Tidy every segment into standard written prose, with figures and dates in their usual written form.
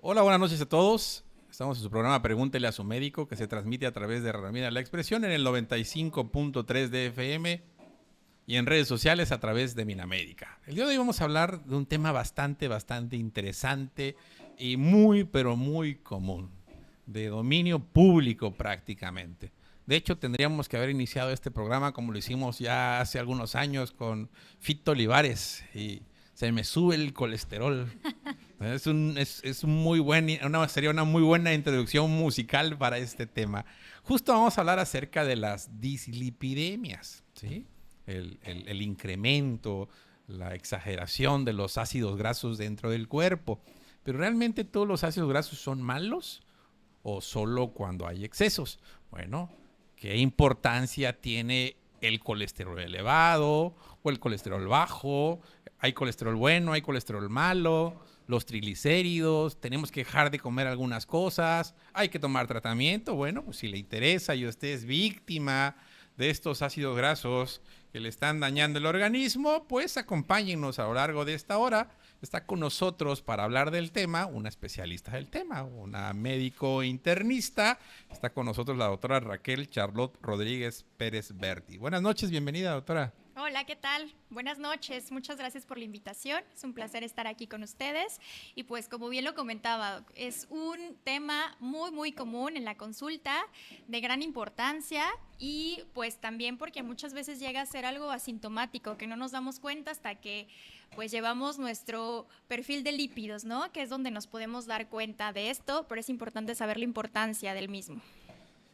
Hola, buenas noches a todos. Estamos en su programa Pregúntele a su médico, que se transmite a través de Ramírez La Expresión en el 95.3 de FM y en redes sociales a través de Minamérica. El día de hoy vamos a hablar de un tema bastante interesante y muy, pero muy común, de dominio público prácticamente. De hecho, tendríamos que haber iniciado este programa como lo hicimos ya hace algunos años con Fito Olivares y Se me sube el colesterol. Sería una muy buena introducción musical para este tema. Justo vamos a hablar acerca de las dislipidemias, ¿sí? El incremento, la exageración de los ácidos grasos dentro del cuerpo. Pero ¿realmente todos los ácidos grasos son malos o solo cuando hay excesos? Bueno, ¿qué importancia tiene el colesterol elevado o el colesterol bajo? ¿Hay colesterol bueno, hay colesterol malo? Los triglicéridos, tenemos que dejar de comer algunas cosas, hay que tomar tratamiento. Bueno, pues si le interesa y usted es víctima de estos ácidos grasos que le están dañando el organismo, pues acompáñennos a lo largo de esta hora. Está con nosotros para hablar del tema una especialista del tema, una médico internista. Está con nosotros la doctora Raquel Charlotte Rodríguez Pérez Berti. Buenas noches, bienvenida, doctora. Hola, ¿qué tal? Buenas noches, muchas gracias por la invitación, es un placer estar aquí con ustedes y pues como bien lo comentaba, es un tema muy común en la consulta, de gran importancia y pues también porque muchas veces llega a ser algo asintomático, que no nos damos cuenta hasta que pues llevamos nuestro perfil de lípidos, ¿no? Que es donde nos podemos dar cuenta de esto, pero es importante saber la importancia del mismo.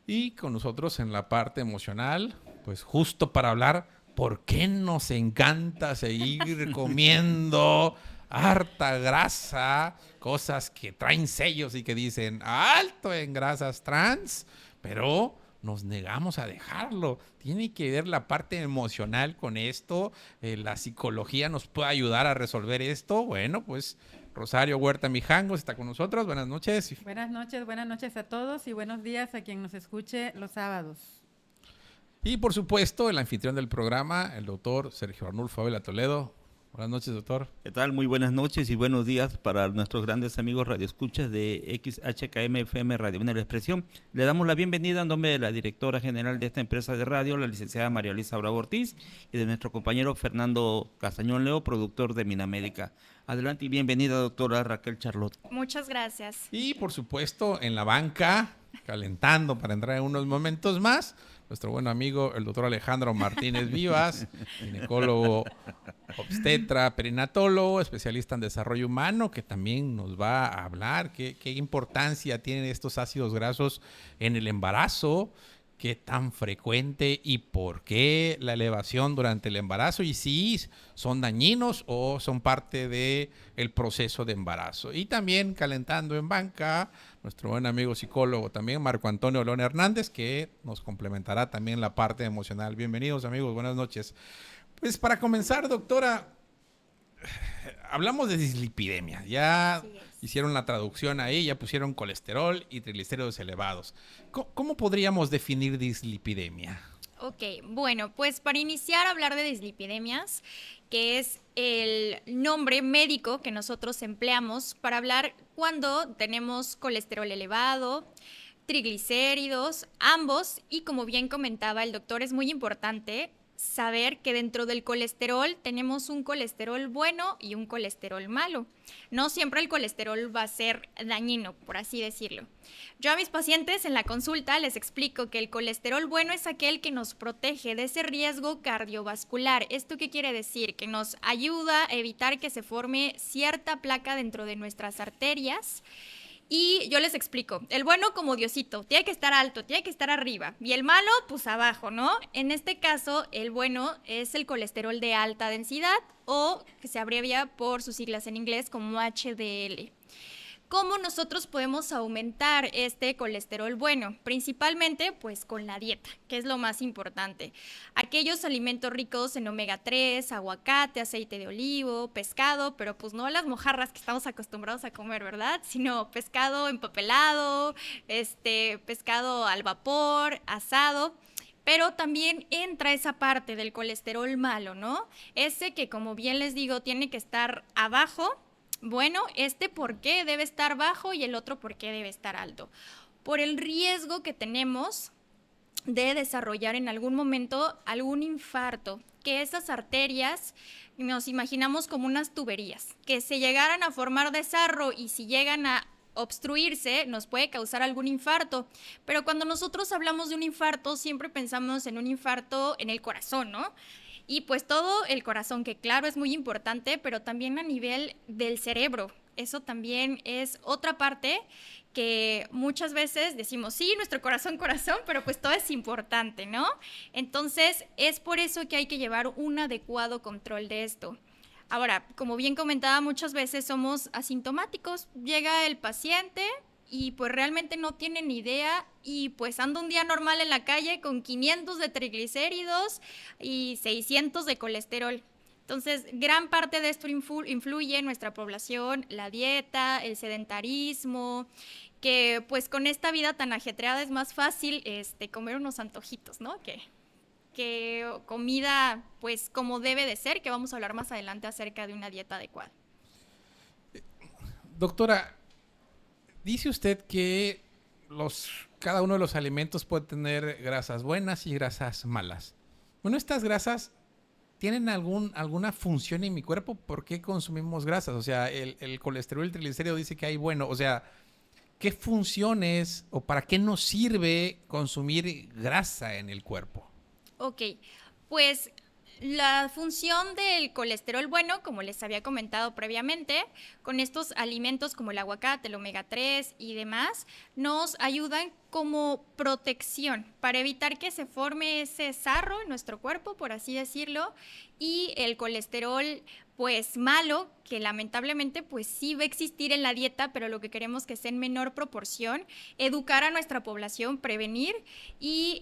Y con nosotros en la parte emocional, pues justo para hablar por qué nos encanta seguir comiendo harta grasa, cosas que traen sellos y que dicen alto en grasas trans, pero nos negamos a dejarlo. Tiene que ver la parte emocional con esto. La psicología nos puede ayudar a resolver esto. Bueno, pues Rosario Huerta Mijangos está con nosotros. Buenas noches. Buenas noches a todos y buenos días a quien nos escuche los sábados. Y por supuesto, el anfitrión del programa, el doctor Sergio Arnulfo Ávila Toledo. Buenas noches, doctor. ¿Qué tal? Muy buenas noches y buenos días para nuestros grandes amigos radioescuchas de XHKM FM Radio Una La Expresión. Le damos la bienvenida en nombre de la directora general de esta empresa de radio, la licenciada María Luisa Bravo Ortiz, y de nuestro compañero Fernando Castañón Leo, productor de Minamérica. Adelante y bienvenida, doctora Raquel Charlotte. Muchas gracias. Y por supuesto, en la banca, calentando para entrar en unos momentos más, nuestro buen amigo, el doctor Alejandro Martínez Vivas, ginecólogo, obstetra, perinatólogo, especialista en desarrollo humano, que también nos va a hablar qué importancia tienen estos ácidos grasos en el embarazo, qué tan frecuente y por qué la elevación durante el embarazo, y si son dañinos o son parte del proceso de embarazo. Y también calentando en banca, nuestro buen amigo psicólogo también, Marco Antonio León Hernández, que nos complementará también la parte emocional. Bienvenidos, amigos, buenas noches. Pues para comenzar, doctora, hablamos de dislipidemia. Ya hicieron la traducción ahí, ya pusieron colesterol y triglicéridos elevados. ¿Cómo podríamos definir dislipidemia? Ok, bueno, pues para iniciar a hablar de dislipidemias, que es el nombre médico que nosotros empleamos para hablar cuando tenemos colesterol elevado, triglicéridos, ambos, y como bien comentaba el doctor, es muy importante saber que dentro del colesterol tenemos un colesterol bueno y un colesterol malo. No siempre el colesterol va a ser dañino, por así decirlo. Yo a mis pacientes en la consulta les explico que el colesterol bueno es aquel que nos protege de ese riesgo cardiovascular. ¿Esto qué quiere decir? Que nos ayuda a evitar que se forme cierta placa dentro de nuestras arterias. Y yo les explico, el bueno como Diosito, tiene que estar alto, tiene que estar arriba, y el malo, pues abajo, ¿no? En este caso, el bueno es el colesterol de alta densidad, o que se abrevia por sus siglas en inglés como HDL. ¿Cómo nosotros podemos aumentar este colesterol bueno? Principalmente pues con la dieta, que es lo más importante. Aquellos alimentos ricos en omega 3, aguacate, aceite de olivo, pescado, pero pues no las mojarras que estamos acostumbrados a comer, ¿verdad? Sino pescado empapelado, pescado al vapor, asado. Pero también entra esa parte del colesterol malo, ¿no? Ese que, como bien les digo, tiene que estar abajo Bueno, por qué debe estar bajo y el otro por qué debe estar alto. Por el riesgo que tenemos de desarrollar en algún momento algún infarto, que esas arterias nos imaginamos como unas tuberías, que se llegaran a formar de sarro y si llegan a obstruirse nos puede causar algún infarto, pero cuando nosotros hablamos de un infarto siempre pensamos en un infarto en el corazón, ¿no? Y pues todo el corazón, que claro es muy importante, pero también a nivel del cerebro. Eso también es otra parte que muchas veces decimos, sí, nuestro corazón, pero pues todo es importante, ¿no? Entonces, es por eso que hay que llevar un adecuado control de esto. Ahora, como bien comentaba, muchas veces somos asintomáticos. Llega el paciente y pues realmente no tiene ni idea y pues anda un día normal en la calle con 500 de triglicéridos y 600 de colesterol. Entonces, gran parte de esto influye en nuestra población, la dieta, el sedentarismo, que pues con esta vida tan ajetreada es más fácil comer unos antojitos, ¿no? Que comida pues como debe de ser, que vamos a hablar más adelante acerca de una dieta adecuada. Doctora, dice usted que cada uno de los alimentos puede tener grasas buenas y grasas malas. Bueno, estas grasas tienen alguna función en mi cuerpo. ¿Por qué consumimos grasas? O sea, el colesterol, el triglicérido dice que hay bueno. O sea, ¿qué funciones o para qué nos sirve consumir grasa en el cuerpo? Ok, pues la función del colesterol bueno, como les había comentado previamente, con estos alimentos como el aguacate, el omega 3 y demás, nos ayudan como protección para evitar que se forme ese sarro en nuestro cuerpo, por así decirlo, y el colesterol pues malo, que lamentablemente pues sí va a existir en la dieta, pero lo que queremos que sea en menor proporción, educar a nuestra población, prevenir y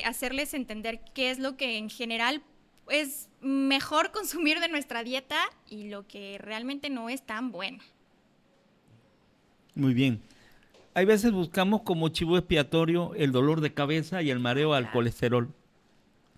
hacerles entender qué es lo que en general es mejor consumir de nuestra dieta y lo que realmente no es tan bueno. Muy bien. Hay veces buscamos como chivo expiatorio el dolor de cabeza y el mareo al colesterol.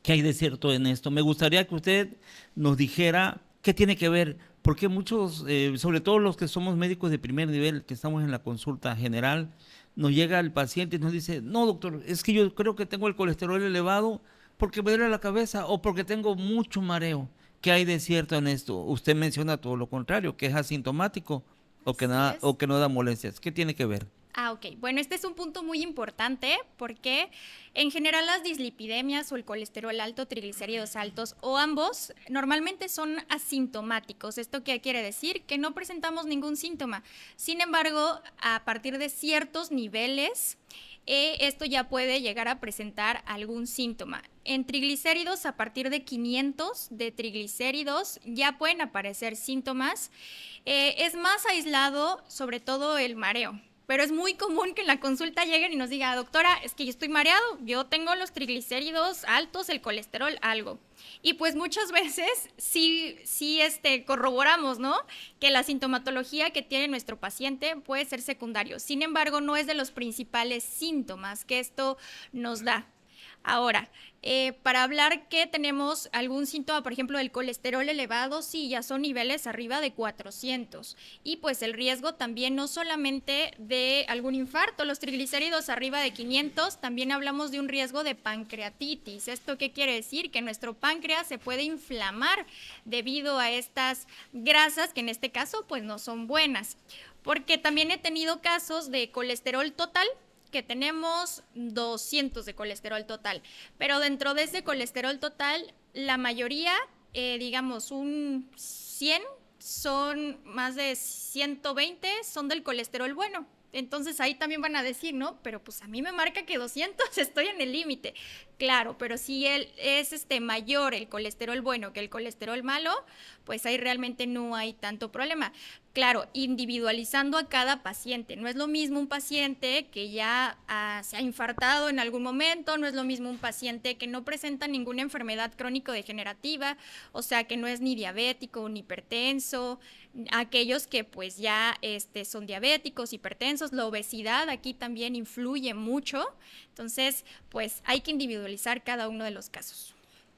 ¿Qué hay de cierto en esto? Me gustaría que usted nos dijera qué tiene que ver, porque muchos, sobre todo los que somos médicos de primer nivel, que estamos en la consulta general, nos llega el paciente y nos dice, no doctor, es que yo creo que tengo el colesterol elevado porque me duele la cabeza o porque tengo mucho mareo. ¿Qué hay de cierto en esto? Usted menciona todo lo contrario, que es asintomático o que no da molestias. ¿Qué tiene que ver? Ok. Bueno, este es un punto muy importante porque en general las dislipidemias o el colesterol alto, triglicéridos altos o ambos normalmente son asintomáticos. ¿Esto qué quiere decir? Que no presentamos ningún síntoma. Sin embargo, a partir de ciertos niveles, esto ya puede llegar a presentar algún síntoma. En triglicéridos, a partir de 500 de triglicéridos, ya pueden aparecer síntomas. Es más aislado, sobre todo el mareo. Pero es muy común que en la consulta lleguen y nos diga, doctora, es que yo estoy mareado, yo tengo los triglicéridos altos, el colesterol algo. Y pues muchas veces sí corroboramos, ¿no? Que la sintomatología que tiene nuestro paciente puede ser secundario. Sin embargo, no es de los principales síntomas que esto nos da. Ahora, para hablar que tenemos algún síntoma, por ejemplo, del colesterol elevado, sí, ya son niveles arriba de 400. Y pues el riesgo también no solamente de algún infarto, los triglicéridos arriba de 500, también hablamos de un riesgo de pancreatitis. ¿Esto qué quiere decir? Que nuestro páncreas se puede inflamar debido a estas grasas que en este caso pues no son buenas. Porque también he tenido casos de colesterol total, que tenemos 200 de colesterol total, pero dentro de ese colesterol total, la mayoría, digamos un 100, son más de 120, son del colesterol bueno. Entonces ahí también van a decir, ¿no? Pero pues a mí me marca que 200, estoy en el límite. Claro, pero si es mayor el colesterol bueno que el colesterol malo, pues ahí realmente no hay tanto problema. Claro, individualizando a cada paciente. No es lo mismo un paciente que ya se ha infartado en algún momento, no es lo mismo un paciente que no presenta ninguna enfermedad crónico-degenerativa, o sea, que no es ni diabético ni hipertenso, aquellos que pues ya son diabéticos, hipertensos, la obesidad aquí también influye mucho. Entonces, pues hay que individualizar cada uno de los casos.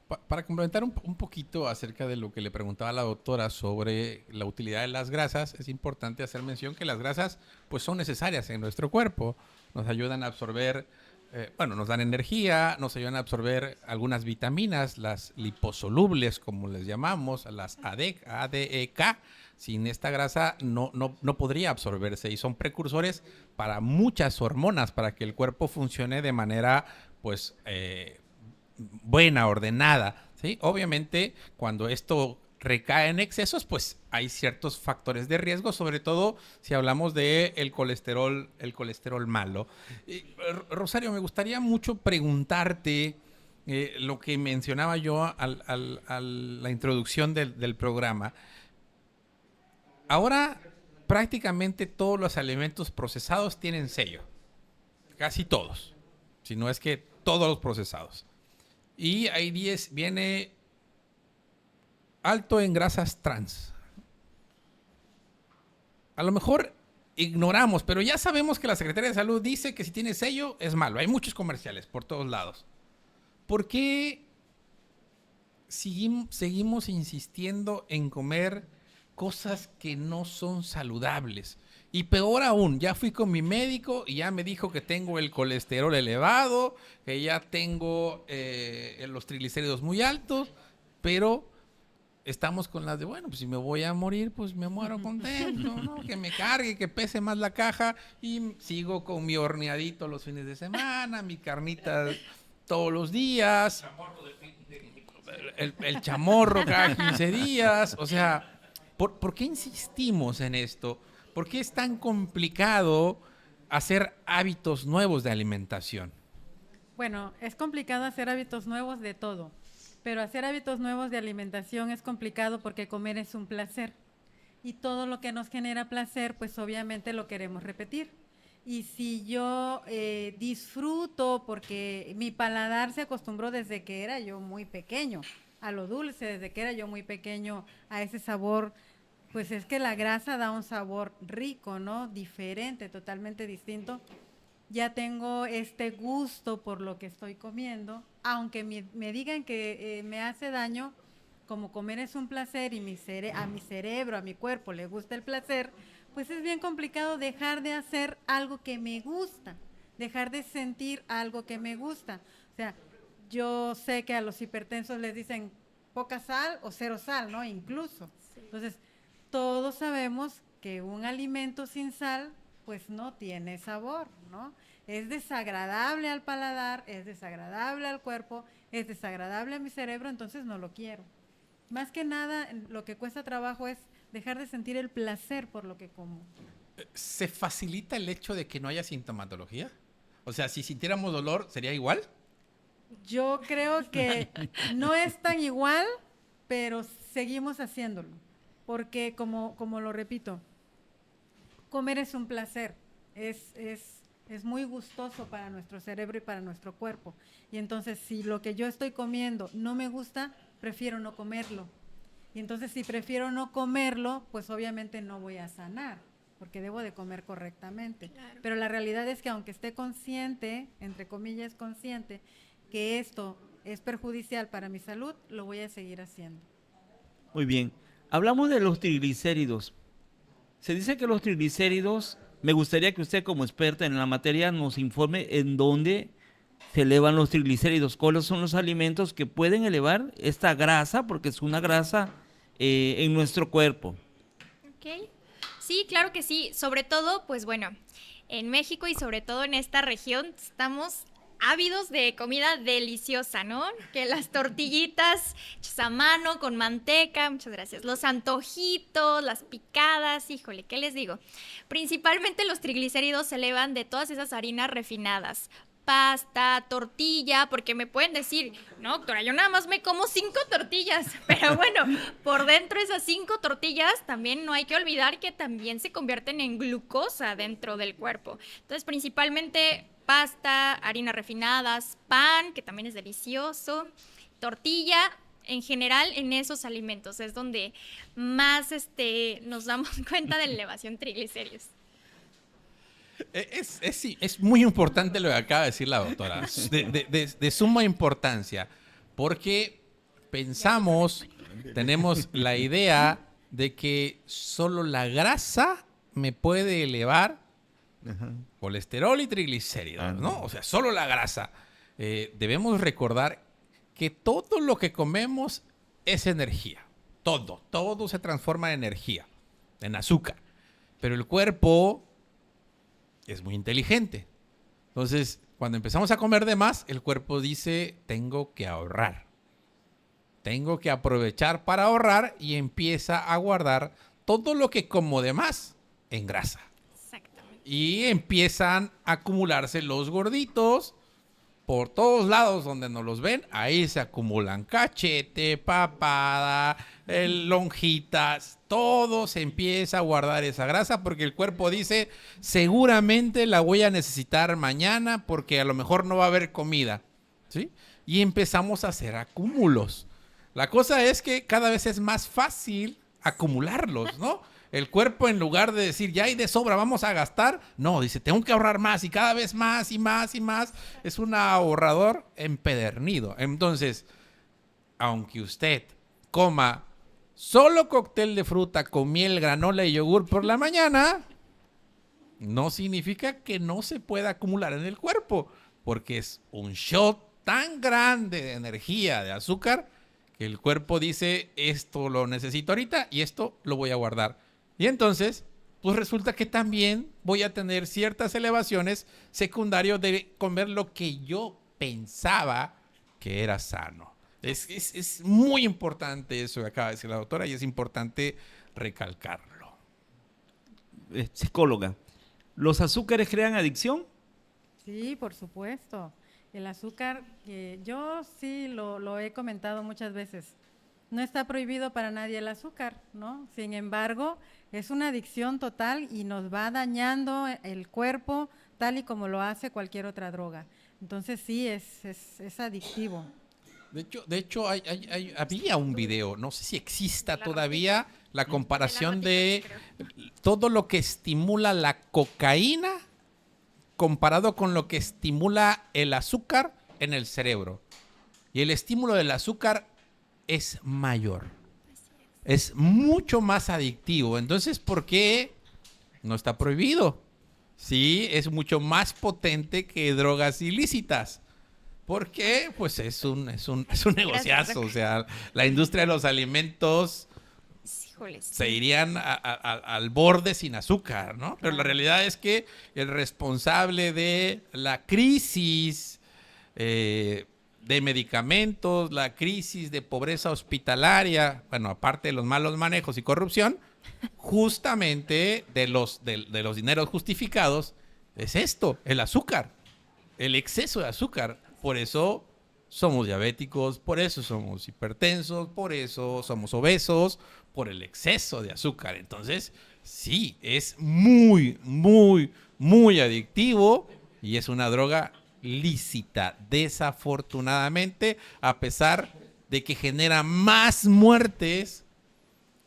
Para complementar un poquito acerca de lo que le preguntaba la doctora sobre la utilidad de las grasas, es importante hacer mención que las grasas pues son necesarias en nuestro cuerpo. Nos ayudan a absorber, nos dan energía, nos ayudan a absorber algunas vitaminas, las liposolubles, como les llamamos, las ADEK. Sin esta grasa no podría absorberse y son precursores para muchas hormonas, para que el cuerpo funcione de manera pues buena, ordenada, ¿sí? Obviamente, cuando esto recae en excesos, pues hay ciertos factores de riesgo, sobre todo si hablamos de el colesterol malo. Rosario, me gustaría mucho preguntarte lo que mencionaba yo a la introducción del programa. Ahora, prácticamente todos los alimentos procesados tienen sello. Casi todos. Si no es que todos los procesados. Y ahí viene alto en grasas trans. A lo mejor ignoramos, pero ya sabemos que la Secretaría de Salud dice que si tiene sello es malo. Hay muchos comerciales por todos lados. ¿Por qué seguimos insistiendo en comer cosas que no son saludables? Y peor aún, ya fui con mi médico y ya me dijo que tengo el colesterol elevado, que ya tengo los triglicéridos muy altos, pero estamos con las de, bueno, pues si me voy a morir, pues me muero contento, ¿no? Que me cargue, que pese más la caja y sigo con mi horneadito los fines de semana, mi carnita todos los días, el chamorro cada 15 días, o sea, ¿por qué insistimos en esto? ¿Por qué es tan complicado hacer hábitos nuevos de alimentación? Bueno, es complicado hacer hábitos nuevos de todo, pero hacer hábitos nuevos de alimentación es complicado porque comer es un placer. Y todo lo que nos genera placer, pues obviamente lo queremos repetir. Y si yo disfruto, porque mi paladar se acostumbró desde que era yo muy pequeño a lo dulce, desde que era yo muy pequeño a ese sabor. Pues es que la grasa da un sabor rico, ¿no? Diferente, totalmente distinto. Ya tengo este gusto por lo que estoy comiendo, aunque me digan que me hace daño, como comer es un placer y a mi cerebro, a mi cuerpo le gusta el placer, pues es bien complicado dejar de hacer algo que me gusta, dejar de sentir algo que me gusta. O sea, yo sé que a los hipertensos les dicen poca sal o cero sal, ¿no? Incluso. Sí. Entonces, todos sabemos que un alimento sin sal, pues no tiene sabor, ¿no? Es desagradable al paladar, es desagradable al cuerpo, es desagradable a mi cerebro, entonces no lo quiero. Más que nada, lo que cuesta trabajo es dejar de sentir el placer por lo que como. ¿Se facilita el hecho de que no haya sintomatología? O sea, si sintiéramos dolor, ¿sería igual? Yo creo que no es tan igual, pero seguimos haciéndolo. Porque, como lo repito, comer es un placer, es muy gustoso para nuestro cerebro y para nuestro cuerpo. Y entonces, si lo que yo estoy comiendo no me gusta, prefiero no comerlo. Y entonces, si prefiero no comerlo, pues obviamente no voy a sanar, porque debo de comer correctamente. Claro. Pero la realidad es que aunque esté consciente, entre comillas consciente, que esto es perjudicial para mi salud, lo voy a seguir haciendo. Muy bien. Hablamos de los triglicéridos. Se dice que los triglicéridos, me gustaría que usted como experta en la materia nos informe en dónde se elevan los triglicéridos, cuáles son los alimentos que pueden elevar esta grasa, porque es una grasa en nuestro cuerpo. Ok, sí, claro que sí. Sobre todo, pues bueno, en México y sobre todo en esta región estamos ávidos de comida deliciosa, ¿no? Que las tortillitas hechas a mano con manteca, muchas gracias, los antojitos, las picadas, híjole, ¿qué les digo? Principalmente los triglicéridos se elevan de todas esas harinas refinadas, pasta, tortilla, porque me pueden decir, no, doctora, yo nada más me como 5 tortillas, pero bueno, por dentro de esas 5 tortillas también no hay que olvidar que también se convierten en glucosa dentro del cuerpo. Entonces, principalmente pasta, harinas refinadas, pan, que también es delicioso, tortilla, en general en esos alimentos es donde más nos damos cuenta de la elevación de triglicéridos. Es muy importante lo que acaba de decir la doctora, de suma importancia, porque pensamos, tenemos la idea de que solo la grasa me puede elevar colesterol y triglicéridos, ¿no? O sea, solo la grasa. Debemos recordar que todo lo que comemos es energía. Todo se transforma en energía, en azúcar. Pero el cuerpo es muy inteligente. Entonces, cuando empezamos a comer de más, el cuerpo dice, tengo que ahorrar. Tengo que aprovechar para ahorrar y empieza a guardar todo lo que como de más en grasa. Exactamente. Y empiezan a acumularse los gorditos por todos lados donde nos los ven. Ahí se acumulan cachete, papada, lonjitas. Todo se empieza a guardar esa grasa porque el cuerpo dice, seguramente la voy a necesitar mañana porque a lo mejor no va a haber comida, ¿sí? Y empezamos a hacer acúmulos. La cosa es que cada vez es más fácil acumularlos, ¿no? El cuerpo, en lugar de decir, ya hay de sobra, vamos a gastar, no, dice, tengo que ahorrar más y cada vez más y más y más. Es un ahorrador empedernido. Entonces, aunque usted coma solo cóctel de fruta con miel, granola y yogur por la mañana, no significa que no se pueda acumular en el cuerpo, porque es un shot tan grande de energía, de azúcar, que el cuerpo dice, esto lo necesito ahorita y esto lo voy a guardar. Y entonces, pues resulta que también voy a tener ciertas elevaciones secundarias de comer lo que yo pensaba que era sano. Es muy importante eso que acaba de decir la doctora y es importante recalcarlo. Psicóloga, ¿los azúcares crean adicción? Sí, por supuesto. El azúcar, yo sí lo he comentado muchas veces. No está prohibido para nadie el azúcar, ¿no? Sin embargo, es una adicción total y nos va dañando el cuerpo tal y como lo hace cualquier otra droga. Entonces sí, es adictivo. De hecho había un video, no sé si exista todavía, la comparación de todo lo que estimula la cocaína comparado con lo que estimula el azúcar en el cerebro. Y el estímulo del azúcar es mayor. Es mucho más adictivo. Entonces, ¿por qué no está prohibido? Sí, es mucho más potente que drogas ilícitas. Porque, pues, es un negociazo. O sea, la industria de los alimentos se irían al borde sin azúcar, ¿no? Pero la realidad es que el responsable de la crisis de medicamentos, la crisis de pobreza hospitalaria, bueno, aparte de los malos manejos y corrupción, justamente de los dineros justificados, es esto, el azúcar, el exceso de azúcar. Por eso somos diabéticos, por eso somos hipertensos, por eso somos obesos, por el exceso de azúcar. Entonces, sí, es muy, muy, muy adictivo y es una droga lícita, desafortunadamente, a pesar de que genera más muertes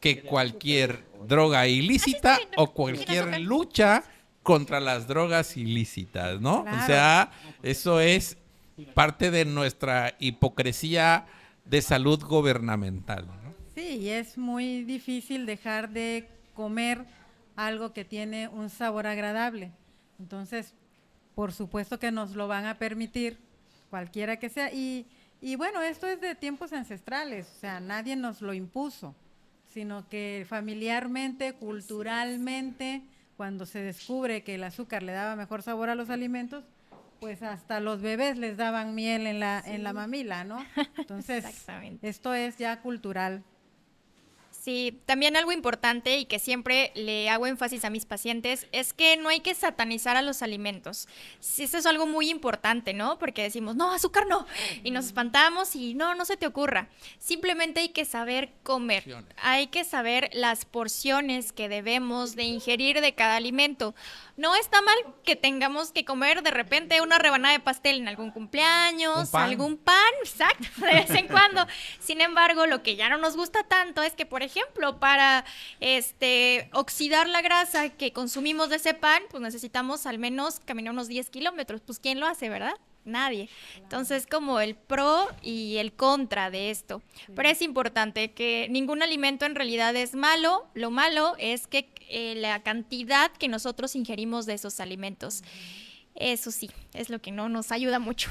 que cualquier droga ilícita o cualquier lucha contra las drogas ilícitas, ¿no? Claro. O sea, eso es parte de nuestra hipocresía de salud gubernamental, ¿no? Sí, y es muy difícil dejar de comer algo que tiene un sabor agradable. Entonces, por supuesto que nos lo van a permitir, cualquiera que sea. Y bueno, esto es de tiempos ancestrales, o sea, nadie nos lo impuso, sino que familiarmente, culturalmente, cuando se descubre que el azúcar le daba mejor sabor a los alimentos, pues hasta los bebés les daban miel en la mamila, ¿no? Entonces, esto es ya cultural. Sí, también algo importante y que siempre le hago énfasis a mis pacientes es que no hay que satanizar a los alimentos. Sí, eso es algo muy importante, ¿no? Porque decimos, no, azúcar no, y nos espantamos y no se te ocurra. Simplemente hay que saber comer, hay que saber las porciones que debemos de ingerir de cada alimento. No está mal que tengamos que comer de repente una rebanada de pastel en algún cumpleaños, algún pan, exacto, de vez en cuando. Sin embargo, lo que ya no nos gusta tanto es que, por ejemplo, para oxidar la grasa que consumimos de ese pan, pues necesitamos al menos caminar unos 10 kilómetros. Pues, ¿quién lo hace, verdad? Nadie. Entonces, como el pro y el contra de esto. Pero es importante que ningún alimento en realidad es malo. Lo malo es que la cantidad que nosotros ingerimos de esos alimentos. Eso sí, es lo que no nos ayuda mucho.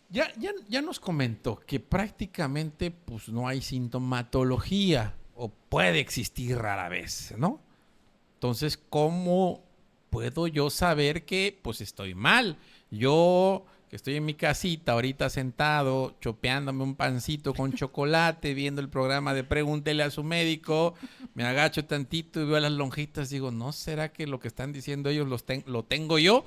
Ya nos comentó que prácticamente pues, no hay sintomatología o puede existir rara vez, ¿no? Entonces, ¿cómo puedo yo saber que pues estoy mal? Yo que estoy en mi casita ahorita sentado, chopeándome un pancito con chocolate, viendo el programa de Pregúntele a su médico, me agacho tantito y veo las lonjitas y digo, ¿no será que lo que están diciendo ellos lo tengo yo?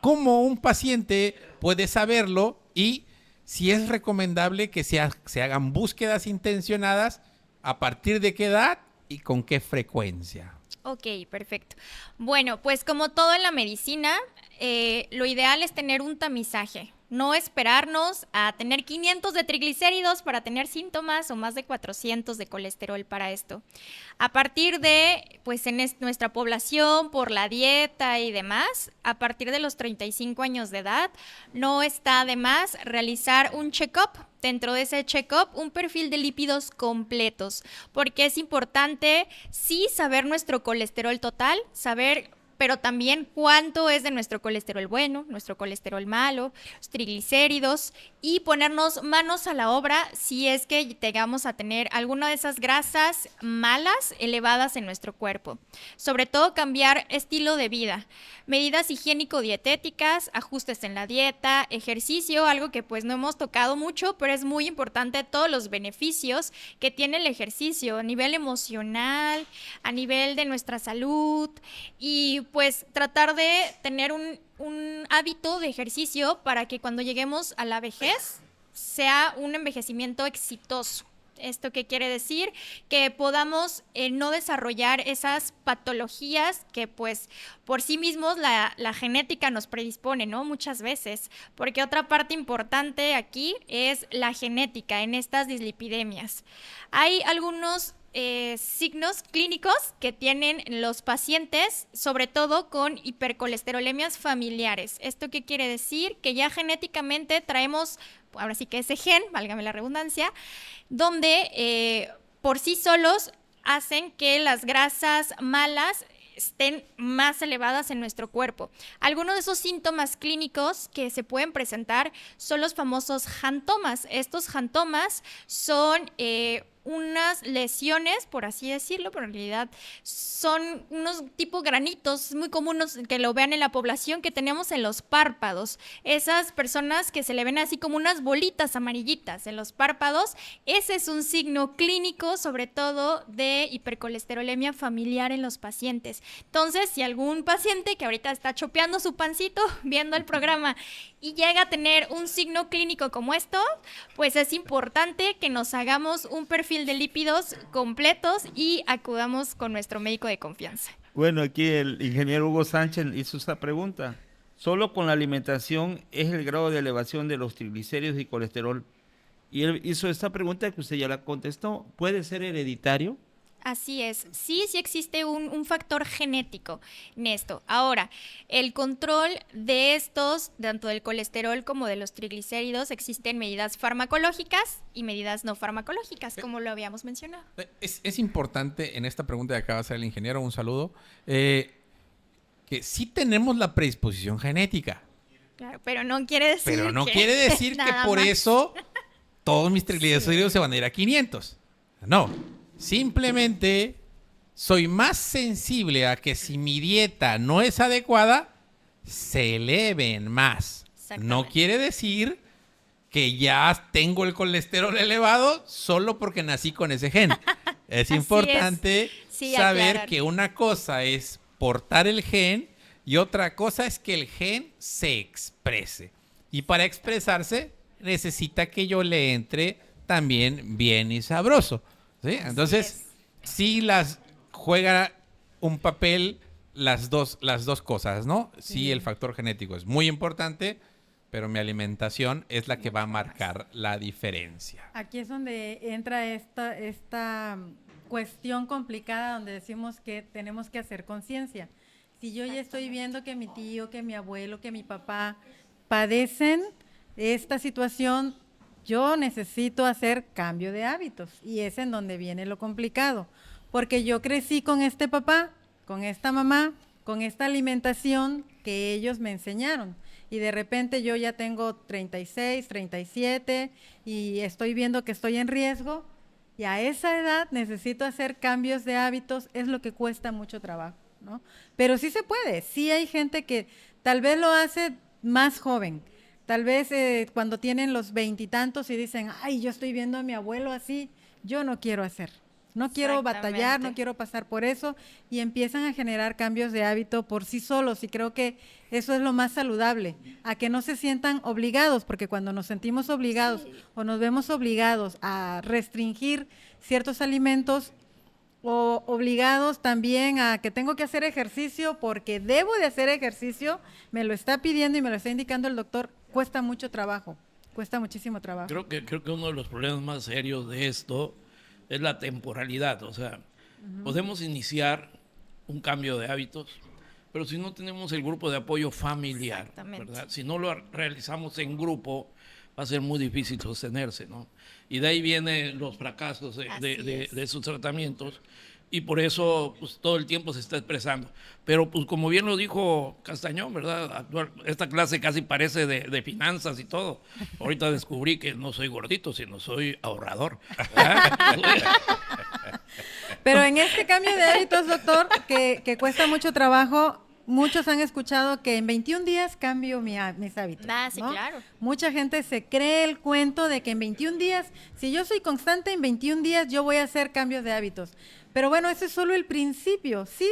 ¿Cómo un paciente puede saberlo? Y si es recomendable que se hagan búsquedas intencionadas, ¿a partir de qué edad y con qué frecuencia? Ok, perfecto. Bueno, pues como todo en la medicina, lo ideal es tener un tamizaje. No esperarnos a tener 500 de triglicéridos para tener síntomas o más de 400 de colesterol para esto. A partir de, pues en nuestra población, por la dieta y demás, a partir de los 35 años de edad, no está de más realizar un check-up. Dentro de ese check-up, un perfil de lípidos completos, porque es importante sí saber nuestro colesterol total, saber pero también cuánto es de nuestro colesterol bueno, nuestro colesterol malo, los triglicéridos y ponernos manos a la obra si es que llegamos a tener alguna de esas grasas malas elevadas en nuestro cuerpo. Sobre todo cambiar estilo de vida, medidas higiénico-dietéticas, ajustes en la dieta, ejercicio, algo que pues no hemos tocado mucho, pero es muy importante todos los beneficios que tiene el ejercicio a nivel emocional, a nivel de nuestra salud y pues tratar de tener un hábito de ejercicio para que cuando lleguemos a la vejez sea un envejecimiento exitoso. ¿Esto qué quiere decir? Que podamos no desarrollar esas patologías que pues por sí mismos la genética nos predispone, ¿no? Muchas veces. Porque otra parte importante aquí es la genética en estas dislipidemias. Hay algunos signos clínicos que tienen los pacientes, sobre todo con hipercolesterolemias familiares. ¿Esto qué quiere decir? Que ya genéticamente traemos, ahora sí que ese gen, válgame la redundancia, donde por sí solos hacen que las grasas malas estén más elevadas en nuestro cuerpo. Algunos de esos síntomas clínicos que se pueden presentar son los famosos jantomas. Estos jantomas son unas lesiones, por así decirlo, pero en realidad son unos tipo granitos muy comunes que lo vean en la población que tenemos en los párpados. Esas personas que se le ven así como unas bolitas amarillitas en los párpados, ese es un signo clínico, sobre todo de hipercolesterolemia familiar en los pacientes. Entonces, si algún paciente que ahorita está chopeando su pancito viendo el programa y llega a tener un signo clínico como esto, pues es importante que nos hagamos un perfil de lípidos completos y acudamos con nuestro médico de confianza. Bueno, aquí el ingeniero Hugo Sánchez hizo esta pregunta. ¿Solo con la alimentación es el grado de elevación de los triglicéridos y colesterol? Y él hizo esta pregunta que usted ya la contestó. ¿Puede ser hereditario? Así es, sí existe un factor genético en esto. Ahora, el control de estos, tanto del colesterol como de los triglicéridos, existen medidas farmacológicas y medidas no farmacológicas, como lo habíamos mencionado. Es importante en esta pregunta que acaba de hacer el ingeniero, un saludo, que sí tenemos la predisposición genética. Claro, pero no quiere decir que por eso todos mis triglicéridos se van a ir a 500. No. Simplemente soy más sensible a que si mi dieta no es adecuada, se eleven más. No quiere decir que ya tengo el colesterol elevado solo porque nací con ese gen. Es importante saber aclarar que una cosa es portar el gen y otra cosa es que el gen se exprese. Y para expresarse necesita que yo le entre también bien y sabroso. ¿Sí? Entonces, sí las juega un papel las dos cosas, ¿no? Sí, el factor genético es muy importante, pero mi alimentación es la que va a marcar la diferencia. Aquí es donde entra esta cuestión complicada donde decimos que tenemos que hacer conciencia. Si yo ya estoy viendo que mi tío, que mi abuelo, que mi papá padecen esta situación, yo necesito hacer cambio de hábitos y es en donde viene lo complicado, porque yo crecí con este papá, con esta mamá, con esta alimentación que ellos me enseñaron y de repente yo ya tengo 36, 37 y estoy viendo que estoy en riesgo y a esa edad necesito hacer cambios de hábitos, es lo que cuesta mucho trabajo, ¿no? Pero sí se puede, sí hay gente que tal vez lo hace más joven, tal vez cuando tienen los 20 y tantos y dicen, ay, yo estoy viendo a mi abuelo así, yo no quiero hacer. No quiero batallar, no quiero pasar por eso y empiezan a generar cambios de hábito por sí solos y creo que eso es lo más saludable, a que no se sientan obligados, porque cuando nos sentimos obligados o nos vemos obligados a restringir ciertos alimentos o obligados también a que tengo que hacer ejercicio porque debo de hacer ejercicio, me lo está pidiendo y me lo está indicando el doctor, cuesta mucho trabajo, cuesta muchísimo trabajo. Creo que uno de los problemas más serios de esto es la temporalidad, o sea, podemos iniciar un cambio de hábitos, pero si no tenemos el grupo de apoyo familiar, ¿verdad? Si no lo realizamos en grupo, va a ser muy difícil sostenerse, ¿no? Y de ahí vienen los fracasos de esos tratamientos y por eso pues, todo el tiempo se está expresando. Pero pues como bien lo dijo Castañón, ¿verdad? Esta clase casi parece de finanzas y todo. Ahorita descubrí que no soy gordito, sino soy ahorrador. Pero en este cambio de hábitos, doctor, que cuesta mucho trabajo, muchos han escuchado que en 21 días cambio mis hábitos. Sí, ¿no? claro. Mucha gente se cree el cuento de que en 21 días, si yo soy constante, en 21 días yo voy a hacer cambios de hábitos. Pero bueno, ese es solo el principio, ¿sí?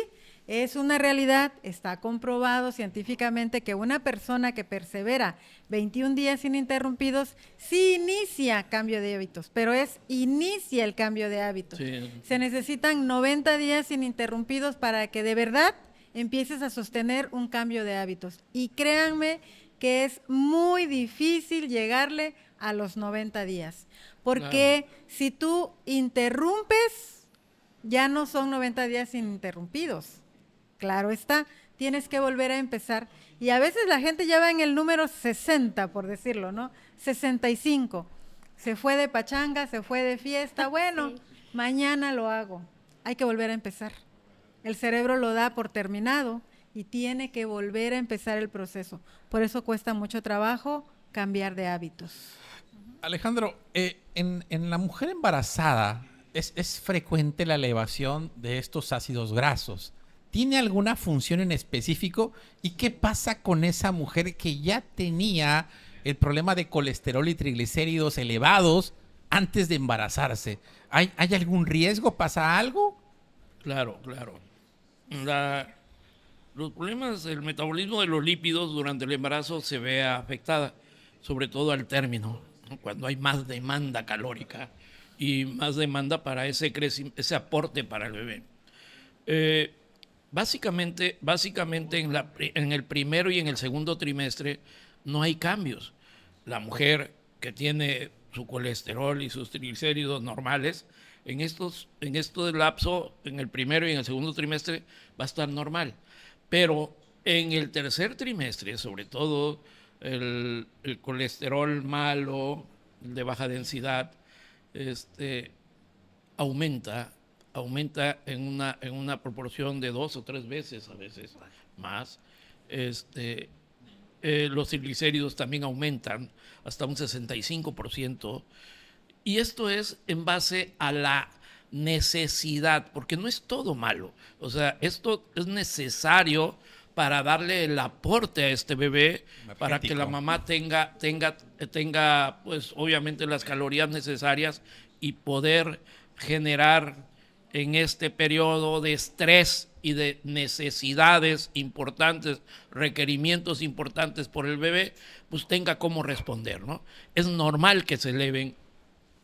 Es una realidad, está comprobado científicamente que una persona que persevera 21 días ininterrumpidos, sí inicia cambio de hábitos, pero inicia el cambio de hábitos. Sí. Se necesitan 90 días ininterrumpidos para que de verdad empieces a sostener un cambio de hábitos. Y créanme que es muy difícil llegarle a los 90 días, porque si tú interrumpes, ya no son 90 días ininterrumpidos. Claro está, tienes que volver a empezar. Y a veces la gente ya va en el número 60, por decirlo, ¿no? 65. Se fue de pachanga, se fue de fiesta. Bueno, mañana lo hago. Hay que volver a empezar. El cerebro lo da por terminado y tiene que volver a empezar el proceso. Por eso cuesta mucho trabajo cambiar de hábitos. Alejandro, en la mujer embarazada es frecuente la elevación de estos ácidos grasos. ¿Tiene alguna función en específico? ¿Y qué pasa con esa mujer que ya tenía el problema de colesterol y triglicéridos elevados antes de embarazarse? ¿Hay algún riesgo? ¿Pasa algo? Claro. Los problemas del metabolismo de los lípidos durante el embarazo se ve afectada, sobre todo al término, ¿no? Cuando hay más demanda calórica y más demanda para ese aporte para el bebé. Básicamente en el primero y en el segundo trimestre no hay cambios. La mujer que tiene su colesterol y sus triglicéridos normales, en este lapso, en el primero y en el segundo trimestre, va a estar normal. Pero en el tercer trimestre, sobre todo el colesterol malo, el de baja densidad, aumenta en una proporción de 2 o 3 veces, a veces más. Los triglicéridos también aumentan hasta un 65%. Y esto es en base a la necesidad, porque no es todo malo. O sea, esto es necesario para darle el aporte a este bebé, para que la mamá tenga, pues, obviamente las calorías necesarias y poder generar en este periodo de estrés y de necesidades importantes, requerimientos importantes por el bebé, pues tenga cómo responder, ¿no? Es normal que se eleven.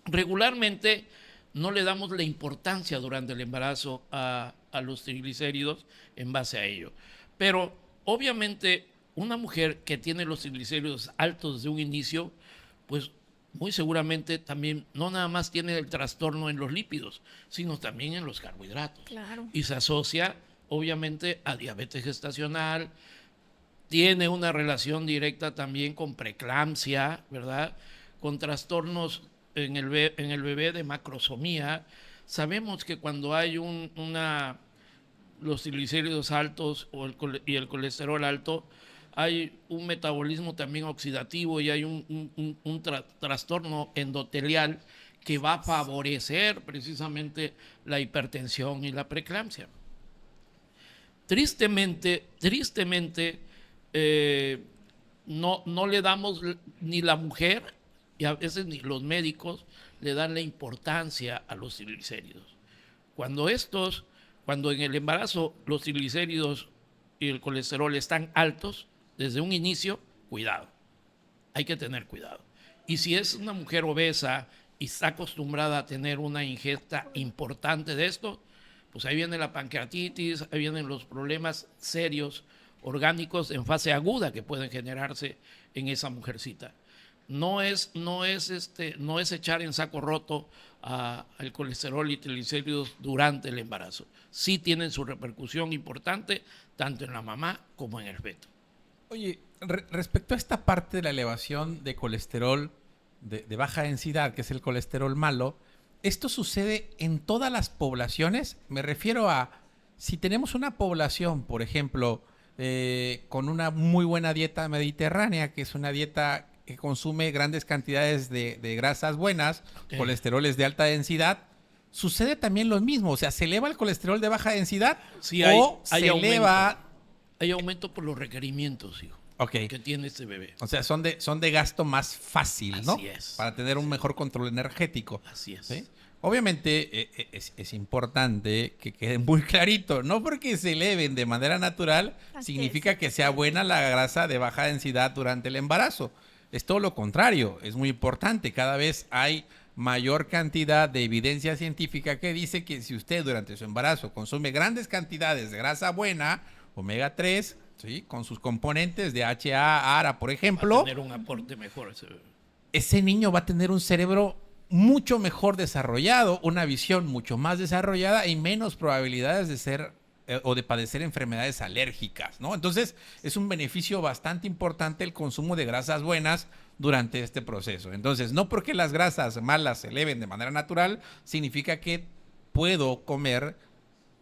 Regularmente no le damos la importancia durante el embarazo a los triglicéridos en base a ello. Pero obviamente una mujer que tiene los triglicéridos altos desde un inicio, pues muy seguramente también no nada más tiene el trastorno en los lípidos, sino también en los carbohidratos. Claro. Y se asocia obviamente a diabetes gestacional, tiene una relación directa también con preeclampsia, ¿verdad? Con trastornos en el bebé de macrosomía. Sabemos que cuando hay los triglicéridos altos y el colesterol alto, hay un metabolismo también oxidativo y hay un trastorno endotelial que va a favorecer precisamente la hipertensión y la preeclampsia. Tristemente, no le damos, ni la mujer y a veces ni los médicos le dan la importancia a los triglicéridos. Cuando en el embarazo los triglicéridos y el colesterol están altos, desde un inicio, cuidado. Hay que tener cuidado. Y si es una mujer obesa y está acostumbrada a tener una ingesta importante de esto, pues ahí viene la pancreatitis, ahí vienen los problemas serios orgánicos en fase aguda que pueden generarse en esa mujercita. No es echar en saco roto al colesterol y triglicéridos durante el embarazo. Sí tienen su repercusión importante tanto en la mamá como en el feto. Oye, respecto a esta parte de la elevación de colesterol de baja densidad, que es el colesterol malo, ¿esto sucede en todas las poblaciones? Me refiero a si tenemos una población, por ejemplo, con una muy buena dieta mediterránea, que es una dieta que consume grandes cantidades de grasas buenas, Okay. colesteroles de alta densidad, ¿sucede también lo mismo? O sea, ¿se eleva el colesterol de baja densidad? Sí, ¿O hay se aumento. eleva? Hay aumento por los requerimientos, hijo, Ok. que tiene este bebé. O sea, son de gasto más fácil, ¿no? Así es. Para tener un mejor control energético. Así es. ¿Sí? Obviamente es importante que quede muy clarito, no porque se eleven de manera natural Así significa es. que sea buena la grasa de baja densidad durante el embarazo. Es todo lo contrario, es muy importante. Cada vez hay mayor cantidad de evidencia científica que dice que si usted durante su embarazo consume grandes cantidades de grasa buena, omega 3, ¿sí? Con sus componentes de HA, ARA, por Va ejemplo, a tener un aporte mejor ese bebé. ese niño va a tener un cerebro mucho mejor desarrollado, una visión mucho más desarrollada y menos probabilidades de ser o de padecer enfermedades alérgicas, ¿no? Entonces, es un beneficio bastante importante el consumo de grasas buenas durante este proceso. Entonces, no porque las grasas malas se eleven de manera natural, significa que puedo comer,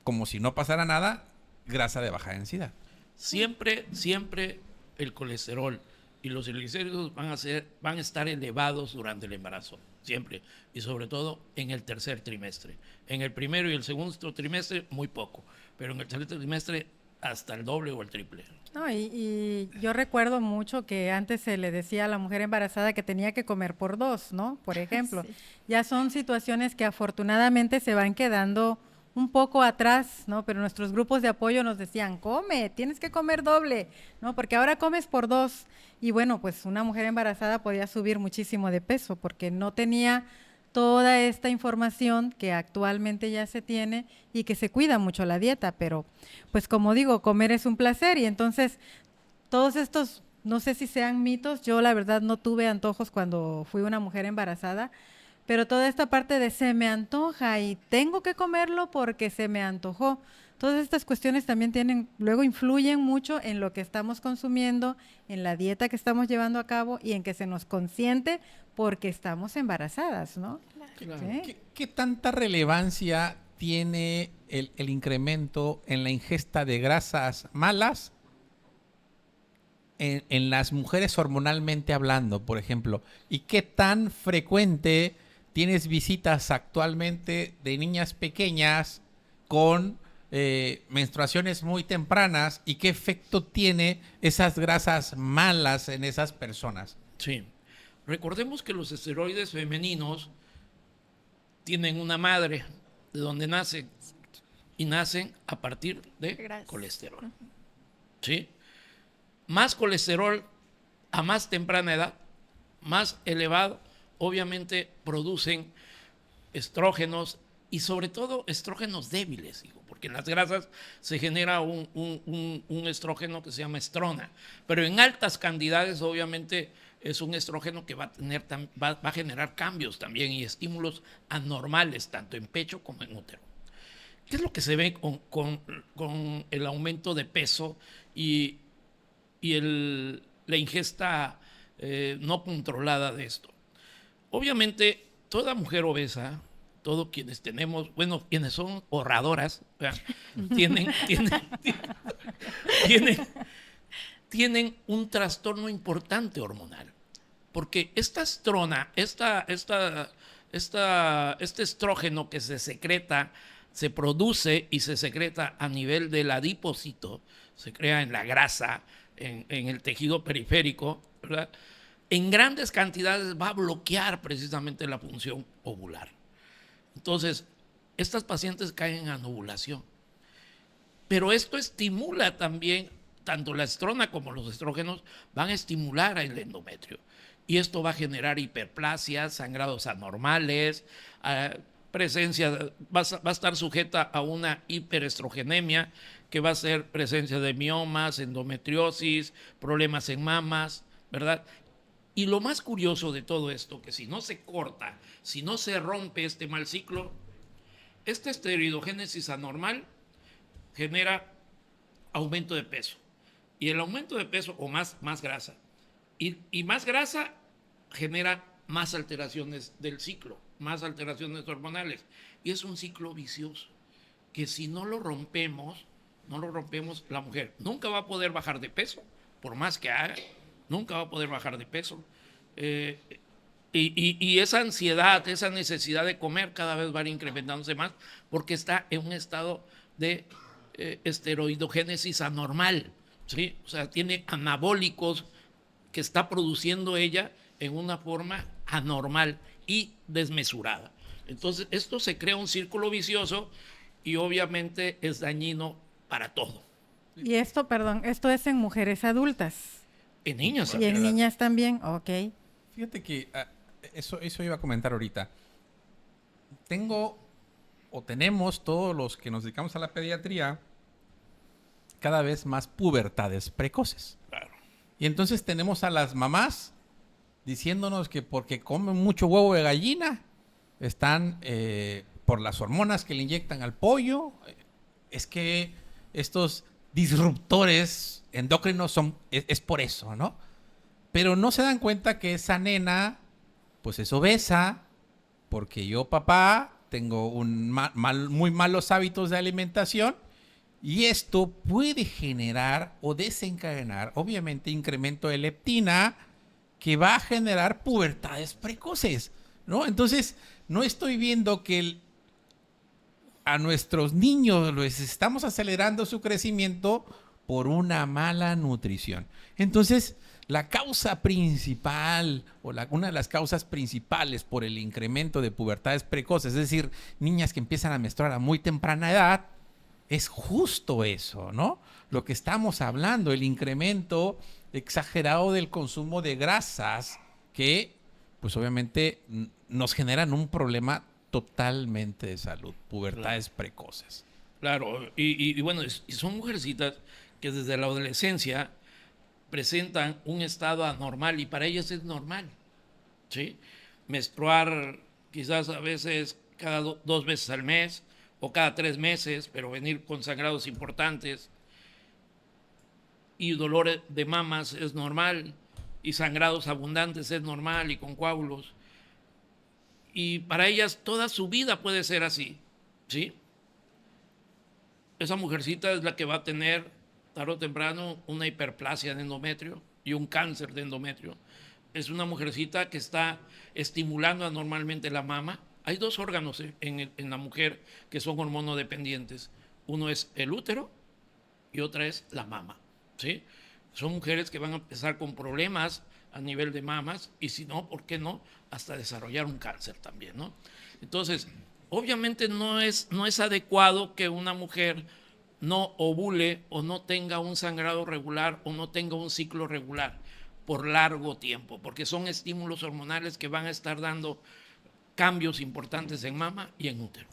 como si no pasara nada, grasa de baja densidad. Siempre el colesterol y los triglicéridos van a estar elevados durante el embarazo, siempre, y sobre todo en el tercer trimestre. En el primero y el segundo trimestre, muy poco, pero en el tercer trimestre hasta el doble o el triple. No, y yo recuerdo mucho que antes se le decía a la mujer embarazada que tenía que comer por dos, ¿no? Por ejemplo, Sí. ya son situaciones que afortunadamente se van quedando un poco atrás, ¿no? Pero nuestros grupos de apoyo nos decían, come, tienes que comer doble, ¿no? Porque ahora comes por dos. Y bueno, pues una mujer embarazada podía subir muchísimo de peso porque no tenía toda esta información que actualmente ya se tiene y que se cuida mucho la dieta, pero pues como digo, comer es un placer y entonces todos estos, no sé si sean mitos, yo la verdad no tuve antojos cuando fui una mujer embarazada, pero toda esta parte de se me antoja y tengo que comerlo porque se me antojó. Todas estas cuestiones también luego influyen mucho en lo que estamos consumiendo, en la dieta que estamos llevando a cabo y en que se nos consiente porque estamos embarazadas, ¿no? Claro. ¿Sí? ¿Qué tanta relevancia tiene el incremento en la ingesta de grasas malas en las mujeres hormonalmente hablando, por ejemplo? ¿Y qué tan frecuente tienes visitas actualmente de niñas pequeñas con menstruaciones muy tempranas y qué efecto tiene esas grasas malas en esas personas? Sí. Recordemos que los esteroides femeninos tienen una madre de donde nacen y nacen a partir de Grasa. colesterol. ¿Sí? Más colesterol a más temprana edad, más elevado, obviamente producen estrógenos y sobre todo estrógenos débiles, hijo, porque en las grasas se genera un estrógeno que se llama estrona, pero en altas cantidades obviamente es un estrógeno que va a generar cambios también y estímulos anormales tanto en pecho como en útero. ¿Qué es lo que se ve con el aumento de peso y la ingesta no controlada de esto. Obviamente, toda mujer obesa, todos quienes tenemos, bueno, quienes son ahorradoras, tienen un trastorno importante hormonal. Porque esta estrona, este estrógeno que se secreta, se produce y se secreta a nivel del adipocito, se crea en la grasa, en el tejido periférico, ¿verdad? En grandes cantidades va a bloquear precisamente la función ovular. Entonces, estas pacientes caen en anovulación. Pero esto estimula también, tanto la estrona como los estrógenos van a estimular el endometrio. Y esto va a generar hiperplasias, sangrados anormales, presencia, va a estar sujeta a una hiperestrogenemia, que va a ser presencia de miomas, endometriosis, problemas en mamas, ¿verdad? Y lo más curioso de todo esto, que si no se corta, si no se rompe este mal ciclo, esta esteroidogénesis anormal genera aumento de peso. Y el aumento de peso, o más grasa, y más grasa genera más alteraciones del ciclo, más alteraciones hormonales. Y es un ciclo vicioso, que si no lo rompemos, la mujer nunca va a poder bajar de peso, por más que haga, nunca va a poder bajar de peso. Y esa ansiedad, esa necesidad de comer cada vez va a ir incrementándose más, porque está en un estado de esteroidogénesis anormal, ¿sí? O sea, tiene anabólicos que está produciendo ella en una forma anormal y desmesurada. Entonces, esto se crea un círculo vicioso y obviamente es dañino para todo. Y esto es en mujeres adultas. En niños. Y en niñas también, ok. Fíjate que eso iba a comentar ahorita. Tenemos todos los que nos dedicamos a la pediatría cada vez más pubertades precoces. Claro. Y entonces tenemos a las mamás diciéndonos que porque comen mucho huevo de gallina, están por las hormonas que le inyectan al pollo, es que estos disruptores endocrinos es por eso, ¿no? Pero no se dan cuenta que esa nena, pues es obesa, porque yo, papá, tengo muy malos hábitos de alimentación, y esto puede generar o desencadenar, obviamente, incremento de leptina, que va a generar pubertades precoces, ¿no? Entonces, no estoy viendo que a nuestros niños les estamos acelerando su crecimiento por una mala nutrición. Entonces, la causa principal una de las causas principales por el incremento de pubertades precoces, es decir, niñas que empiezan a menstruar a muy temprana edad, es justo eso, ¿no? Lo que estamos hablando, el incremento exagerado del consumo de grasas que, pues obviamente, nos generan un problema totalmente de salud, pubertades precoces. Claro, y bueno, son mujercitas que desde la adolescencia presentan un estado anormal y para ellas es normal, ¿sí? Menstruar quizás a veces cada 2 veces al mes o cada 3 meses, pero venir con sangrados importantes, y dolores de mamas es normal, y sangrados abundantes es normal, y con coágulos. Y para ellas toda su vida puede ser así, ¿sí? Esa mujercita es la que va a tener tarde o temprano una hiperplasia de endometrio y un cáncer de endometrio. Es una mujercita que está estimulando anormalmente la mama. Hay 2 órganos en la mujer que son hormonodependientes. Uno es el útero y otra es la mama, ¿sí? Son mujeres que van a empezar con problemas a nivel de mamas y si no, ¿por qué no? Hasta desarrollar un cáncer también, ¿no? Entonces, obviamente no es adecuado que una mujer no ovule o no tenga un sangrado regular o no tenga un ciclo regular por largo tiempo, porque son estímulos hormonales que van a estar dando cambios importantes en mama y en útero.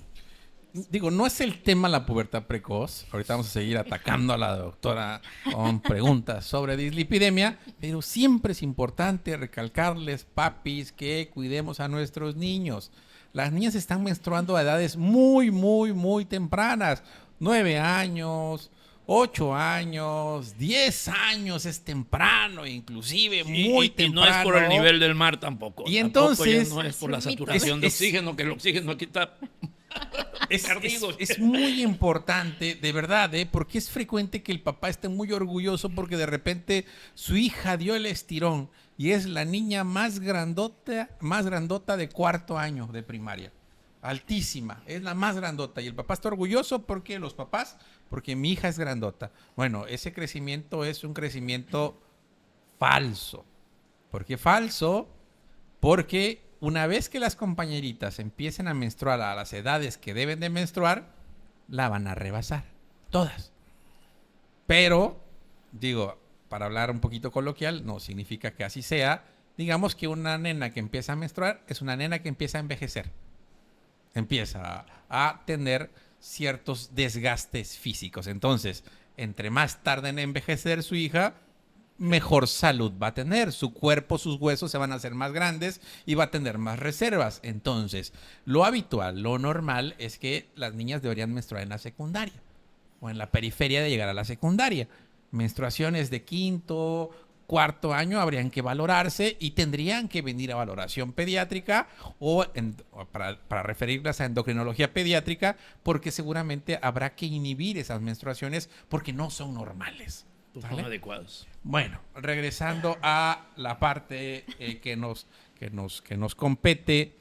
Digo, no es el tema la pubertad precoz. Ahorita vamos a seguir atacando a la doctora con preguntas sobre dislipidemia, pero siempre es importante recalcarles, papis, que cuidemos a nuestros niños. Las niñas están menstruando a edades muy, muy, muy tempranas, 9 años, 8 años, 10 años es temprano, inclusive muy temprano. Y no es por el nivel del mar tampoco. Y Tampoco entonces... ya no es por la saturación de oxígeno, que el oxígeno aquí está... Es muy importante, de verdad, porque es frecuente que el papá esté muy orgulloso porque de repente su hija dio el estirón y es la niña más grandota de 4º año de primaria. Altísima, es la más grandota. Y el papá está orgulloso porque porque mi hija es grandota. Bueno, ese crecimiento es un crecimiento falso. ¿Por qué falso? Porque una vez que las compañeritas empiecen a menstruar a las edades que deben de menstruar, la van a rebasar. Todas. Pero, digo, para hablar un poquito coloquial, no significa que así sea. Digamos que una nena que empieza a menstruar es una nena que empieza a envejecer. Empieza a tener ciertos desgastes físicos. Entonces, entre más tarde en envejecer su hija, mejor salud va a tener. Su cuerpo, sus huesos se van a hacer más grandes y va a tener más reservas. Entonces, lo habitual, lo normal es que las niñas deberían menstruar en la secundaria o en la periferia de llegar a la secundaria. Menstruaciones de 5º, 4º año habrían que valorarse y tendrían que venir a valoración pediátrica para referirlas a endocrinología pediátrica, porque seguramente habrá que inhibir esas menstruaciones porque no son normales. No son adecuados. Bueno, regresando a la parte que nos compete.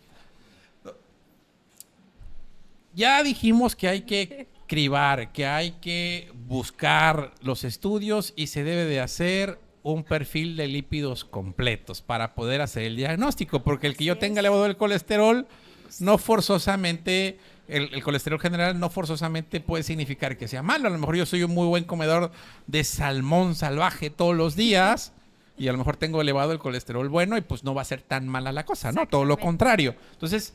Ya dijimos que hay que cribar, que hay que buscar los estudios y se debe de hacer un perfil de lípidos completos para poder hacer el diagnóstico, porque el que yo tenga elevado el colesterol no forzosamente... El colesterol general no forzosamente puede significar que sea malo. A lo mejor yo soy un muy buen comedor de salmón salvaje todos los días y a lo mejor tengo elevado el colesterol bueno y pues no va a ser tan mala la cosa, ¿no? Todo lo contrario. Entonces,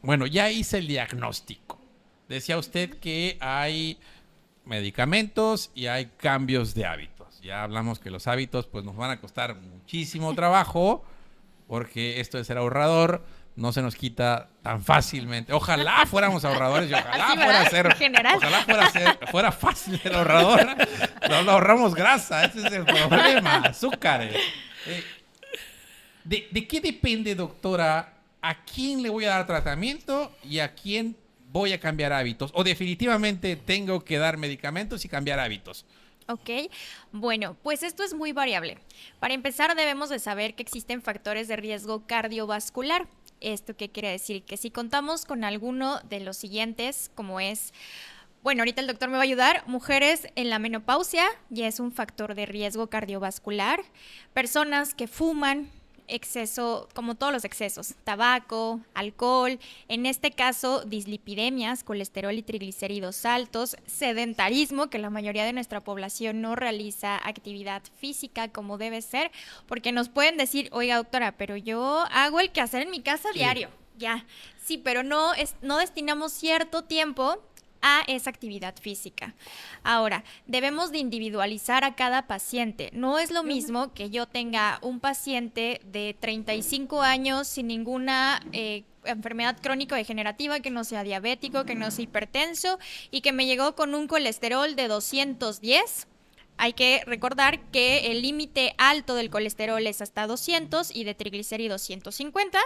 bueno, ya hice el diagnóstico. Decía usted que hay medicamentos y hay cambios de hábitos. Ya hablamos que los hábitos pues nos van a costar muchísimo trabajo porque esto de ser ahorrador no se nos quita tan fácilmente. Ojalá fuéramos ahorradores y ojalá fuera fácil ser ahorrador. No ahorramos grasa, ese es el problema, azúcares. ¿De qué depende, doctora, a quién le voy a dar tratamiento y a quién voy a cambiar hábitos? ¿O definitivamente tengo que dar medicamentos y cambiar hábitos? Ok, bueno, pues esto es muy variable. Para empezar, debemos de saber que existen factores de riesgo cardiovascular. ¿Esto qué quiere decir? Que si contamos con alguno de los siguientes, como es, bueno, ahorita el doctor me va a ayudar, mujeres en la menopausia ya es un factor de riesgo cardiovascular, personas que fuman, exceso, como todos los excesos, tabaco, alcohol, en este caso dislipidemias, colesterol y triglicéridos altos, sedentarismo, que la mayoría de nuestra población no realiza actividad física como debe ser, porque nos pueden decir, oiga doctora, pero yo hago el quehacer en mi casa diario, ya, sí, pero no destinamos cierto tiempo a esa actividad física. Ahora, debemos de individualizar a cada paciente. No es lo mismo que yo tenga un paciente de 35 años sin ninguna enfermedad crónico-degenerativa, que no sea diabético, que no sea hipertenso y que me llegó con un colesterol de 210. Hay que recordar que el límite alto del colesterol es hasta 200 y de triglicéridos 150.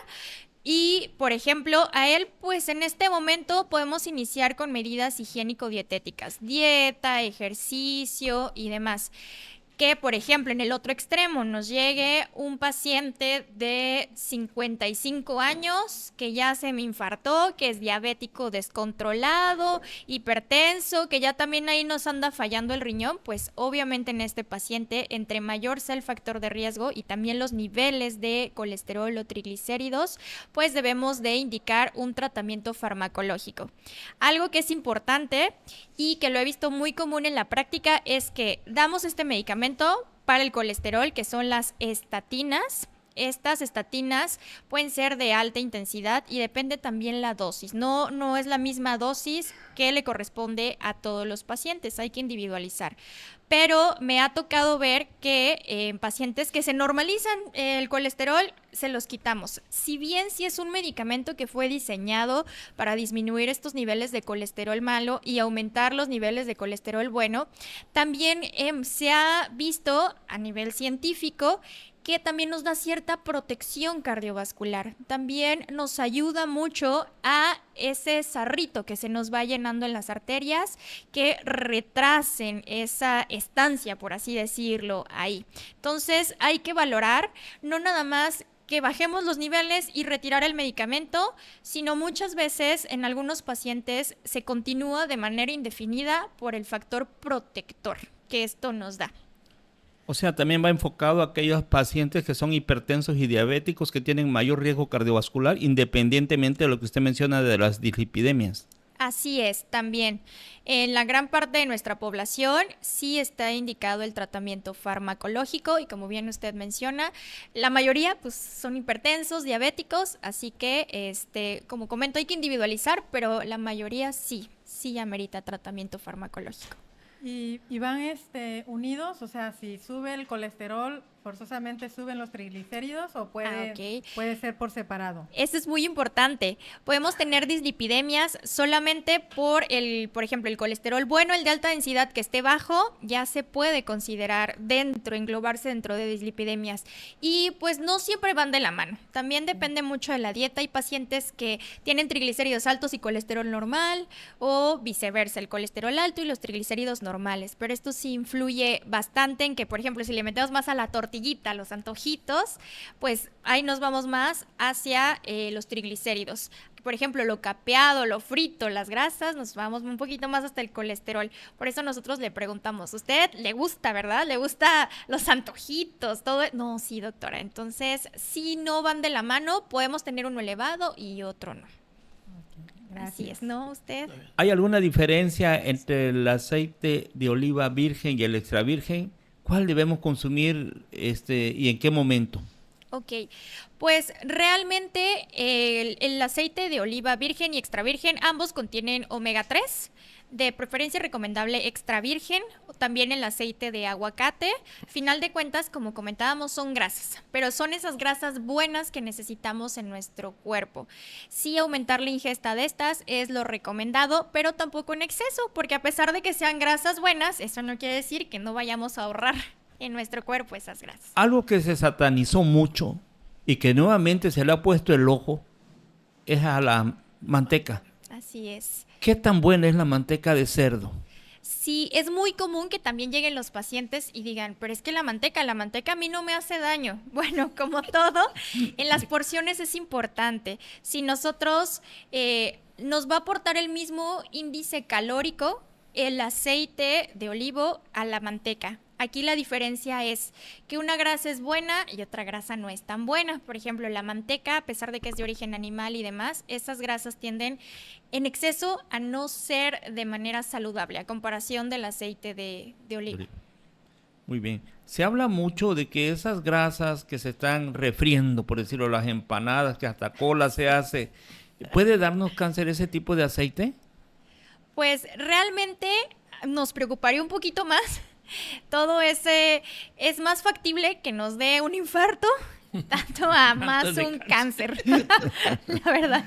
Y, por ejemplo, a él, pues en este momento podemos iniciar con medidas higiénico-dietéticas, dieta, ejercicio y demás. Que, por ejemplo, en el otro extremo nos llegue un paciente de 55 años que ya se me infartó, que es diabético descontrolado, hipertenso, que ya también ahí nos anda fallando el riñón, pues obviamente en este paciente, entre mayor sea el factor de riesgo y también los niveles de colesterol o triglicéridos, pues debemos de indicar un tratamiento farmacológico. Algo que es importante y que lo he visto muy común en la práctica es que damos este medicamento para el colesterol, que son las estatinas. estas estatinas pueden ser de alta intensidad y depende también la dosis. No es la misma dosis que le corresponde a todos los pacientes, hay que individualizar. Pero me ha tocado ver que en pacientes que se normalizan el colesterol, se los quitamos. Si bien sí es un medicamento que fue diseñado para disminuir estos niveles de colesterol malo y aumentar los niveles de colesterol bueno, también se ha visto a nivel científico que también nos da cierta protección cardiovascular. También nos ayuda mucho a ese sarrito que se nos va llenando en las arterias, que retrasen esa estancia, por así decirlo, ahí. Entonces hay que valorar, no nada más que bajemos los niveles y retirar el medicamento, sino muchas veces en algunos pacientes se continúa de manera indefinida por el factor protector que esto nos da. O sea, también va enfocado a aquellos pacientes que son hipertensos y diabéticos que tienen mayor riesgo cardiovascular, independientemente de lo que usted menciona de las dislipidemias. Así es, también. En la gran parte de nuestra población sí está indicado el tratamiento farmacológico y como bien usted menciona, la mayoría pues son hipertensos, diabéticos, así que como comento hay que individualizar, pero la mayoría sí amerita tratamiento farmacológico. Y van unidos, o sea, si sube el colesterol, forzosamente suben los triglicéridos o puede ser por separado. Esto es muy importante. Podemos tener dislipidemias solamente por ejemplo, el colesterol bueno, el de alta densidad que esté bajo, ya se puede considerar englobarse dentro de dislipidemias. Y pues no siempre van de la mano. También depende mucho de la dieta. Hay pacientes que tienen triglicéridos altos y colesterol normal o viceversa, el colesterol alto y los triglicéridos normales. Pero esto sí influye bastante en que, por ejemplo, si le metemos más a la tortillita, los antojitos, pues ahí nos vamos más hacia los triglicéridos. Por ejemplo, lo capeado, lo frito, las grasas, nos vamos un poquito más hasta el colesterol. Por eso nosotros le preguntamos, ¿usted le gusta, verdad? ¿Le gusta los antojitos? Todo? No, sí, doctora. Entonces, si no van de la mano, podemos tener uno elevado y otro no. Gracias. Así es, ¿no? ¿Usted? ¿Hay alguna diferencia entre el aceite de oliva virgen y el extra virgen? ¿Cuál debemos consumir y en qué momento? Ok, pues realmente el aceite de oliva virgen y extra virgen, ambos contienen omega 3, de preferencia recomendable extra virgen, también el aceite de aguacate. Final de cuentas, como comentábamos, son grasas, pero son esas grasas buenas que necesitamos en nuestro cuerpo. Sí, aumentar la ingesta de estas es lo recomendado, pero tampoco en exceso, porque a pesar de que sean grasas buenas, eso no quiere decir que no vayamos a ahorrar en nuestro cuerpo esas grasas. Algo que se satanizó mucho y que nuevamente se le ha puesto el ojo es a la manteca. Así es. ¿Qué tan buena es la manteca de cerdo? Sí, es muy común que también lleguen los pacientes y digan, pero es que la manteca a mí no me hace daño. Bueno, como todo, en las porciones es importante. Si nosotros nos va a aportar el mismo índice calórico el aceite de olivo a la manteca. Aquí la diferencia es que una grasa es buena y otra grasa no es tan buena. Por ejemplo, la manteca, a pesar de que es de origen animal y demás, esas grasas tienden en exceso a no ser de manera saludable, a comparación del aceite de oliva. Muy bien. Se habla mucho de que esas grasas que se están refriendo, por decirlo, las empanadas, que hasta cola se hace, ¿puede darnos cáncer ese tipo de aceite? Pues realmente nos preocuparía un poquito más. Todo ese es más factible que nos dé un infarto, tanto a más un cáncer. La verdad.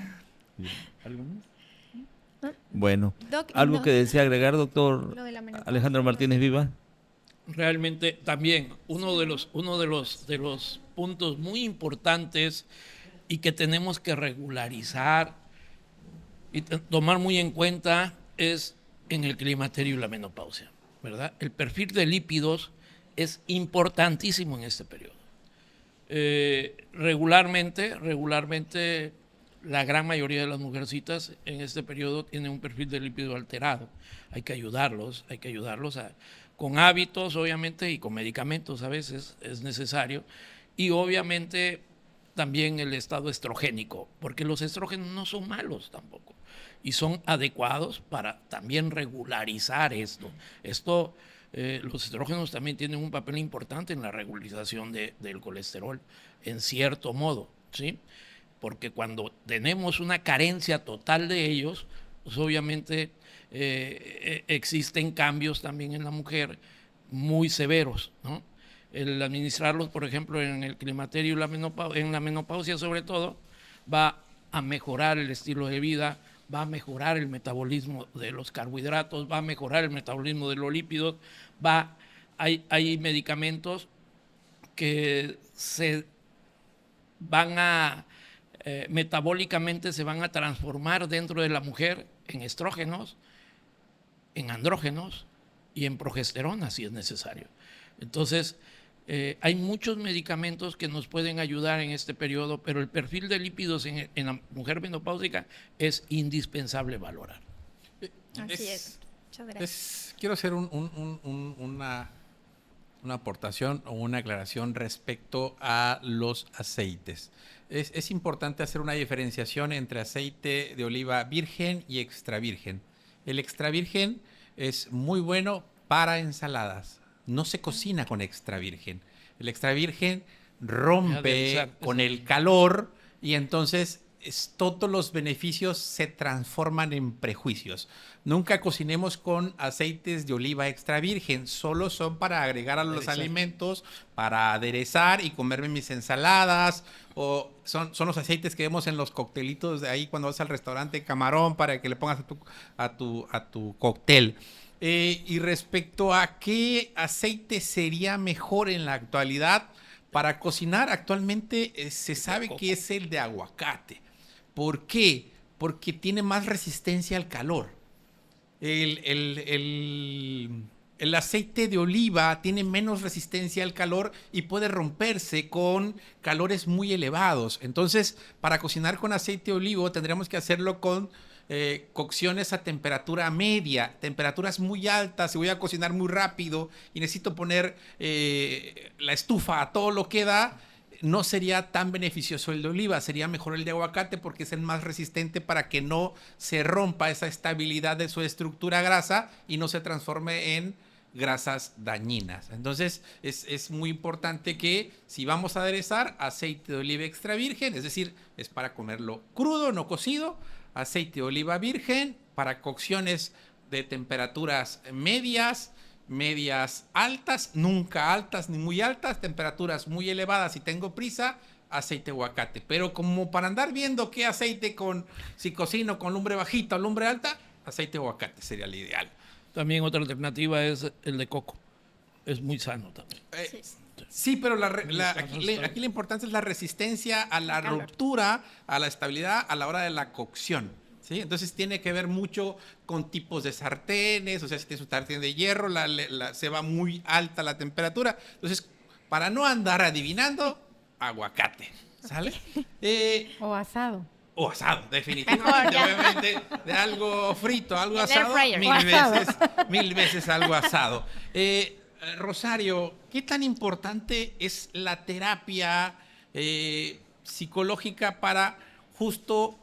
¿Algo más? Bueno, Doc, ¿algo no. que desea agregar, doctor Lo de la menopausia. Alejandro Martínez Viva? Realmente también uno de los puntos muy importantes y que tenemos que regularizar y tomar muy en cuenta es en el climaterio y la menopausia, ¿verdad? El perfil de lípidos es importantísimo en este periodo. Regularmente, la gran mayoría de las mujercitas en este periodo tienen un perfil de lípido alterado. Hay que ayudarlos con hábitos, obviamente, y con medicamentos a veces es necesario. Y obviamente también el estado estrogénico, porque los estrógenos no son malos tampoco. Y son adecuados para también regularizar esto. Esto Los estrógenos también tienen un papel importante en la regularización del colesterol, en cierto modo, ¿sí? Porque cuando tenemos una carencia total de ellos, pues obviamente existen cambios también en la mujer muy severos, ¿no? El administrarlos, por ejemplo, en el climaterio y en la menopausia sobre todo, va a mejorar el estilo de vida, va a mejorar el metabolismo de los carbohidratos, va a mejorar el metabolismo de los lípidos, hay medicamentos que se van a metabólicamente se van a transformar dentro de la mujer en estrógenos, en andrógenos y en progesterona si es necesario. Entonces, hay muchos medicamentos que nos pueden ayudar en este periodo, pero el perfil de lípidos en la mujer menopáusica es indispensable valorar. Así es. Muchas gracias. Quiero hacer una aportación o una aclaración respecto a los aceites. Es importante hacer una diferenciación entre aceite de oliva virgen y extra virgen. El extra virgen es muy bueno para ensaladas. No se cocina con extra virgen. El extra virgen rompe con el calor y entonces todos los beneficios se transforman en prejuicios. Nunca cocinemos con aceites de oliva extra virgen. Solo son para agregar a los alimentos, para aderezar y comerme mis ensaladas. O son los aceites que vemos en los coctelitos de ahí cuando vas al restaurante camarón para que le pongas a tu cóctel. Y respecto a qué aceite sería mejor en la actualidad para cocinar, actualmente se sabe que es el de aguacate. ¿Por qué? Porque tiene más resistencia al calor. El aceite de oliva tiene menos resistencia al calor y puede romperse con calores muy elevados. Entonces, para cocinar con aceite de olivo tendríamos que hacerlo con cocciones a temperatura media, temperaturas muy altas. Si voy a cocinar muy rápido y necesito poner la estufa a todo lo que da, no sería tan beneficioso el de oliva, sería mejor el de aguacate porque es el más resistente para que no se rompa esa estabilidad de su estructura grasa y no se transforme en grasas dañinas. Entonces es muy importante que si vamos a aderezar, aceite de oliva extra virgen, es decir, es para comerlo crudo, no cocido, aceite de oliva virgen para cocciones de temperaturas medias altas, nunca altas ni muy altas, temperaturas muy elevadas si tengo prisa, aceite de aguacate. Pero como para andar viendo qué aceite si cocino con lumbre bajita o lumbre alta, aceite de aguacate sería el ideal. También otra alternativa es el de coco. Es muy sano también. Sí, pero aquí la importancia es la resistencia a la ruptura, a la estabilidad a la hora de la cocción. ¿Sí? Entonces tiene que ver mucho con tipos de sartenes, o sea, si tienes un sartén de hierro, se va muy alta la temperatura. Entonces, para no andar adivinando, aguacate, ¿sale? O asado. O asado, definitivamente, obviamente, de algo frito, algo asado, mil veces algo asado. Rosario, ¿qué tan importante es la terapia psicológica para justo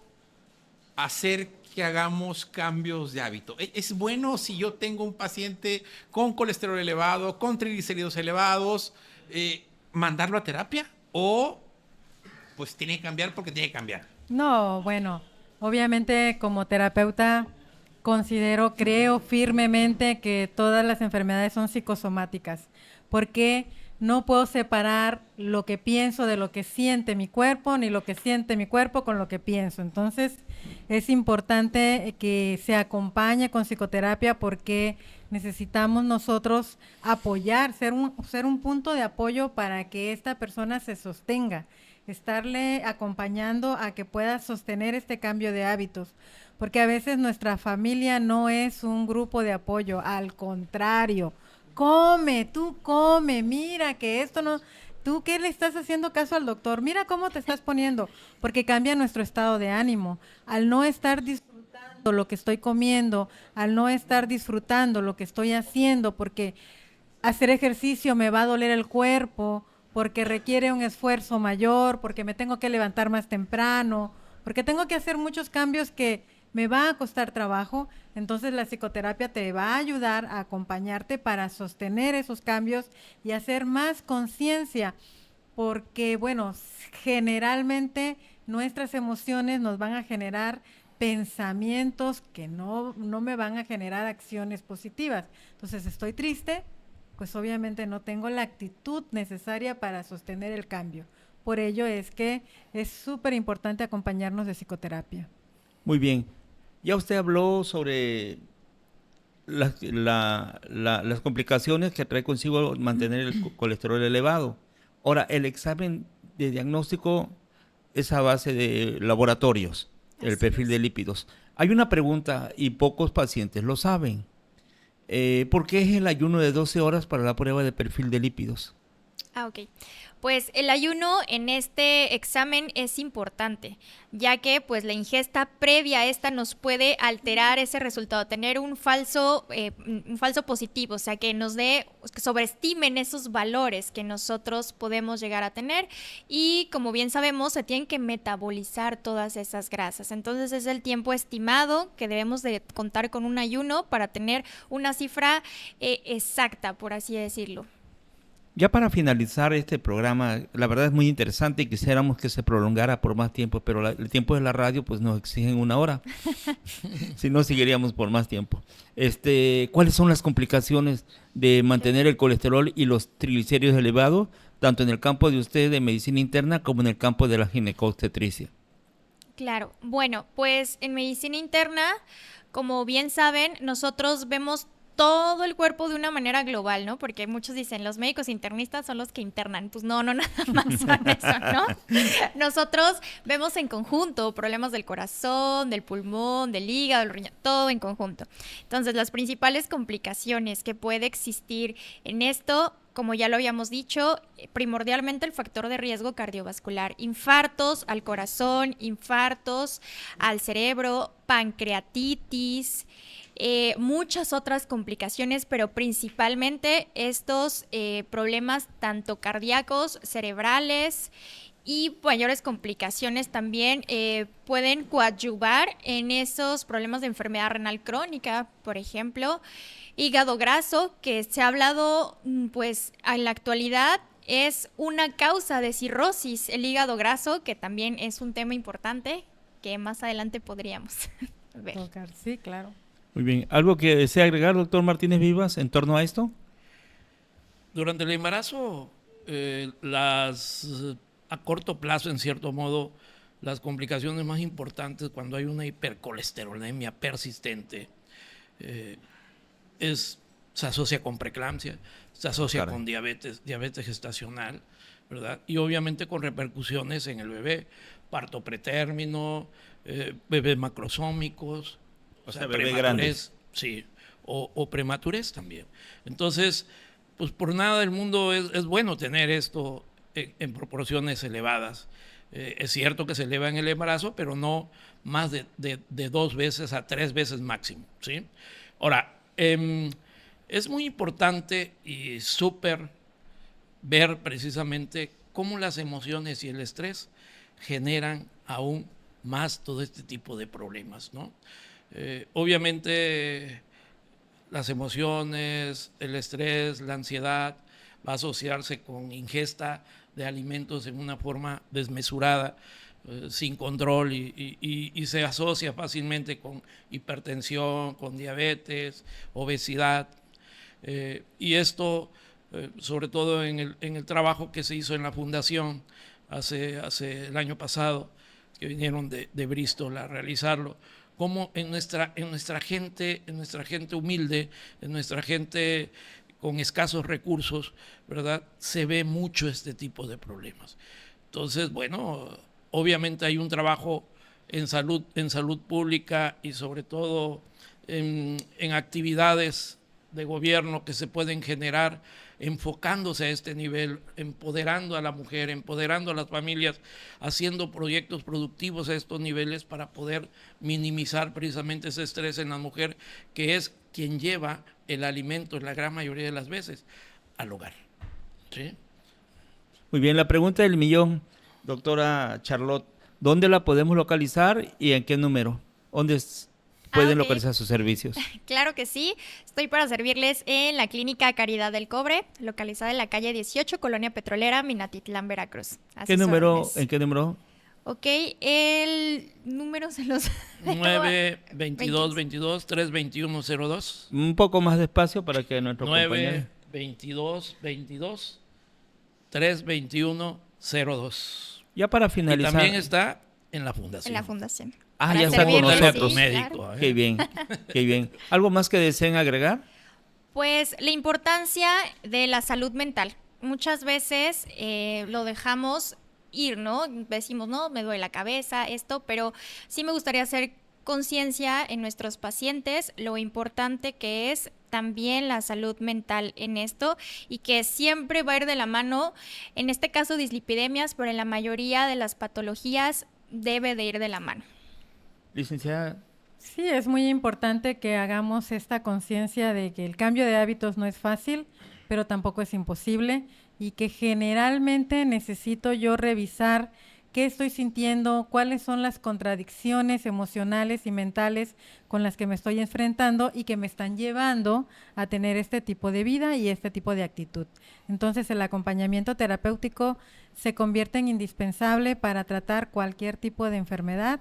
hacer que hagamos cambios de hábito? ¿Es bueno si yo tengo un paciente con colesterol elevado, con triglicéridos elevados, mandarlo a terapia? ¿O pues tiene que cambiar porque tiene que cambiar? No, bueno, obviamente como terapeuta creo firmemente que todas las enfermedades son psicosomáticas, porque no puedo separar lo que pienso de lo que siente mi cuerpo, ni lo que siente mi cuerpo con lo que pienso. Entonces, es importante que se acompañe con psicoterapia porque necesitamos nosotros apoyar, ser un punto de apoyo para que esta persona se sostenga, estarle acompañando a que pueda sostener este cambio de hábitos. Porque a veces nuestra familia no es un grupo de apoyo, al contrario. Tú come, mira que esto no... ¿Tú qué le estás haciendo caso al doctor? Mira cómo te estás poniendo, porque cambia nuestro estado de ánimo. Al no estar disfrutando lo que estoy comiendo, al no estar disfrutando lo que estoy haciendo, porque hacer ejercicio me va a doler el cuerpo, porque requiere un esfuerzo mayor, porque me tengo que levantar más temprano, porque tengo que hacer muchos cambios que me va a costar trabajo, entonces la psicoterapia te va a ayudar a acompañarte para sostener esos cambios y hacer más conciencia, porque bueno, generalmente nuestras emociones nos van a generar pensamientos que no me van a generar acciones positivas. Entonces estoy triste, pues obviamente no tengo la actitud necesaria para sostener el cambio. Por ello es que es súper importante acompañarnos de psicoterapia. Muy bien. Ya usted habló sobre las complicaciones que trae consigo mantener el colesterol elevado. Ahora, el examen de diagnóstico es a base de laboratorios, el perfil de lípidos. Hay una pregunta y pocos pacientes lo saben. ¿Por qué es el ayuno de 12 horas para la prueba de perfil de lípidos? Ok. Pues el ayuno en este examen es importante, ya que pues la ingesta previa a esta nos puede alterar ese resultado, tener un falso positivo, o sea, que nos que sobreestimen esos valores que nosotros podemos llegar a tener, y como bien sabemos, se tienen que metabolizar todas esas grasas. Entonces es el tiempo estimado que debemos de contar con un ayuno para tener una cifra exacta, por así decirlo. Ya para finalizar este programa, la verdad es muy interesante y quisiéramos que se prolongara por más tiempo, pero el tiempo de la radio pues nos exigen 1 hora. Si no, seguiríamos por más tiempo. ¿Cuáles son las complicaciones de mantener el colesterol y los triglicéridos elevados, tanto en el campo de usted de medicina interna como en el campo de la ginecobstetricia? Claro, bueno, pues en medicina interna, como bien saben, nosotros vemos todo el cuerpo de una manera global, ¿no? Porque muchos dicen, los médicos internistas son los que internan. Pues no, nada más son eso, ¿no? Nosotros vemos en conjunto problemas del corazón, del pulmón, del hígado, del riñón, todo en conjunto. Entonces, las principales complicaciones que puede existir en esto, como ya lo habíamos dicho, primordialmente el factor de riesgo cardiovascular, infartos al corazón, infartos al cerebro, pancreatitis, muchas otras complicaciones, pero principalmente estos problemas tanto cardíacos, cerebrales y mayores complicaciones también pueden coadyuvar en esos problemas de enfermedad renal crónica, por ejemplo, hígado graso, que se ha hablado pues en la actualidad es una causa de cirrosis, el hígado graso, que también es un tema importante que más adelante podríamos ver. Tocar, sí, claro. Muy bien. ¿Algo que desea agregar, doctor Martínez Vivas, en torno a esto? Durante el embarazo, a corto plazo, en cierto modo, las complicaciones más importantes cuando hay una hipercolesterolemia persistente se asocia con preeclampsia, se asocia con diabetes gestacional, ¿verdad? Y obviamente con repercusiones en el bebé, parto pretérmino, bebés macrosómicos, o sea, bebé grande. Sí, o prematurez también. Entonces, pues por nada del mundo es bueno tener esto en proporciones elevadas. Es cierto que se eleva en el embarazo, pero no más de 2 veces a 3 veces máximo, ¿sí? Ahora, es muy importante y súper ver precisamente cómo las emociones y el estrés generan aún más todo este tipo de problemas, ¿no? Obviamente las emociones, el estrés, la ansiedad va a asociarse con ingesta de alimentos en una forma desmesurada, sin control y se asocia fácilmente con hipertensión, con diabetes, obesidad. Y esto, sobre todo en el trabajo que se hizo en la fundación hace el año pasado, que vinieron de Bristol a realizarlo, como en nuestra gente humilde, en nuestra gente con escasos recursos, ¿verdad? Se ve mucho este tipo de problemas. Entonces, bueno, obviamente hay un trabajo en salud pública y sobre todo en actividades de gobierno que se pueden generar enfocándose a este nivel, empoderando a la mujer, empoderando a las familias, haciendo proyectos productivos a estos niveles para poder minimizar precisamente ese estrés en la mujer, que es quien lleva el alimento la gran mayoría de las veces al hogar. ¿Sí? Muy bien, la pregunta del millón, doctora Charlotte, ¿dónde la podemos localizar y en qué número? ¿Dónde pueden ok. localizar sus servicios? Claro que sí. Estoy para servirles en la Clínica Caridad del Cobre, localizada en la calle 18, Colonia Petrolera, Minatitlán, Veracruz. A ¿Qué sus número? órdenes. ¿En qué número? Ok, el número se los... 9 22 22 3 21 02. Un poco más despacio para que nuestro 9 compañero... 22 22 3 21 02. Ya para Y finalizar... también está en la fundación. En la fundación. Ah, Para ya está con servirles, nosotros. sí, médico. claro. Qué bien, qué bien. ¿Algo más que deseen agregar? Pues la importancia de la salud mental. Muchas veces lo dejamos ir, ¿no? Decimos, no, me duele la cabeza, esto, pero sí me gustaría hacer conciencia en nuestros pacientes lo importante que es también la salud mental en esto y que siempre va a ir de la mano, en este caso dislipidemias, pero en la mayoría de las patologías debe de ir de la mano. Licenciada, Sí, es muy importante que hagamos esta conciencia de que el cambio de hábitos no es fácil, pero tampoco es imposible y que generalmente necesito yo revisar qué estoy sintiendo, cuáles son las contradicciones emocionales y mentales con las que me estoy enfrentando y que me están llevando a tener este tipo de vida y este tipo de actitud. Entonces, el acompañamiento terapéutico se convierte en indispensable para tratar cualquier tipo de enfermedad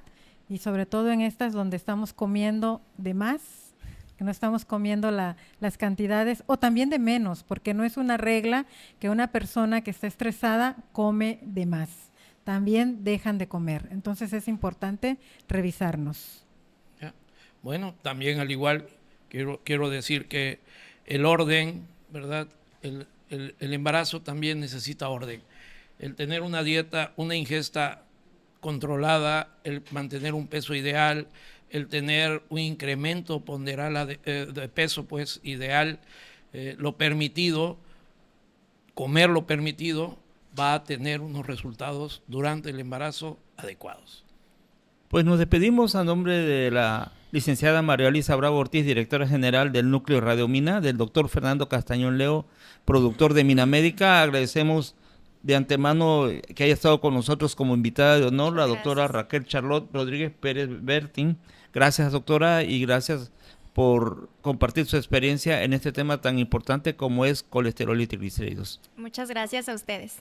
y sobre todo en estas donde estamos comiendo de más, que no estamos comiendo las cantidades, o también de menos, porque no es una regla que una persona que está estresada come de más. También dejan de comer. Entonces es importante revisarnos. Ya. Bueno, también al igual quiero decir que el orden, ¿verdad? El embarazo también necesita orden. El tener una dieta, una ingesta controlada, el mantener un peso ideal, el tener un incremento ponderal de peso pues ideal, lo permitido, comer lo permitido, va a tener unos resultados durante el embarazo adecuados. pues nos despedimos a nombre de la licenciada María Elisa Bravo Ortiz, directora general del Núcleo Radio Mina, del doctor Fernando Castañón Leo, productor de Minamédica. Agradecemos de antemano que haya estado con nosotros como invitada de honor la doctora Gracias. Raquel Charlotte Rodríguez Pérez Bertín. Gracias, doctora, y gracias por compartir su experiencia en este tema tan importante como es colesterol y triglicéridos. Muchas gracias a ustedes.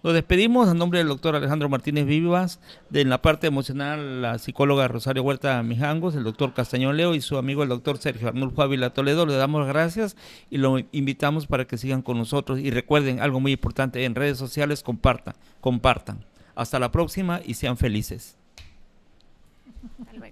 Nos despedimos a nombre del doctor Alejandro Martínez Vivas, de la parte emocional la psicóloga Rosario Huerta Mijangos, el doctor Castañón Leo y su amigo el doctor Sergio Arnulfo Ávila Toledo. Le damos las gracias y lo invitamos para que sigan con nosotros. Y recuerden algo muy importante, en redes sociales compartan. Hasta la próxima y sean felices. Hasta luego.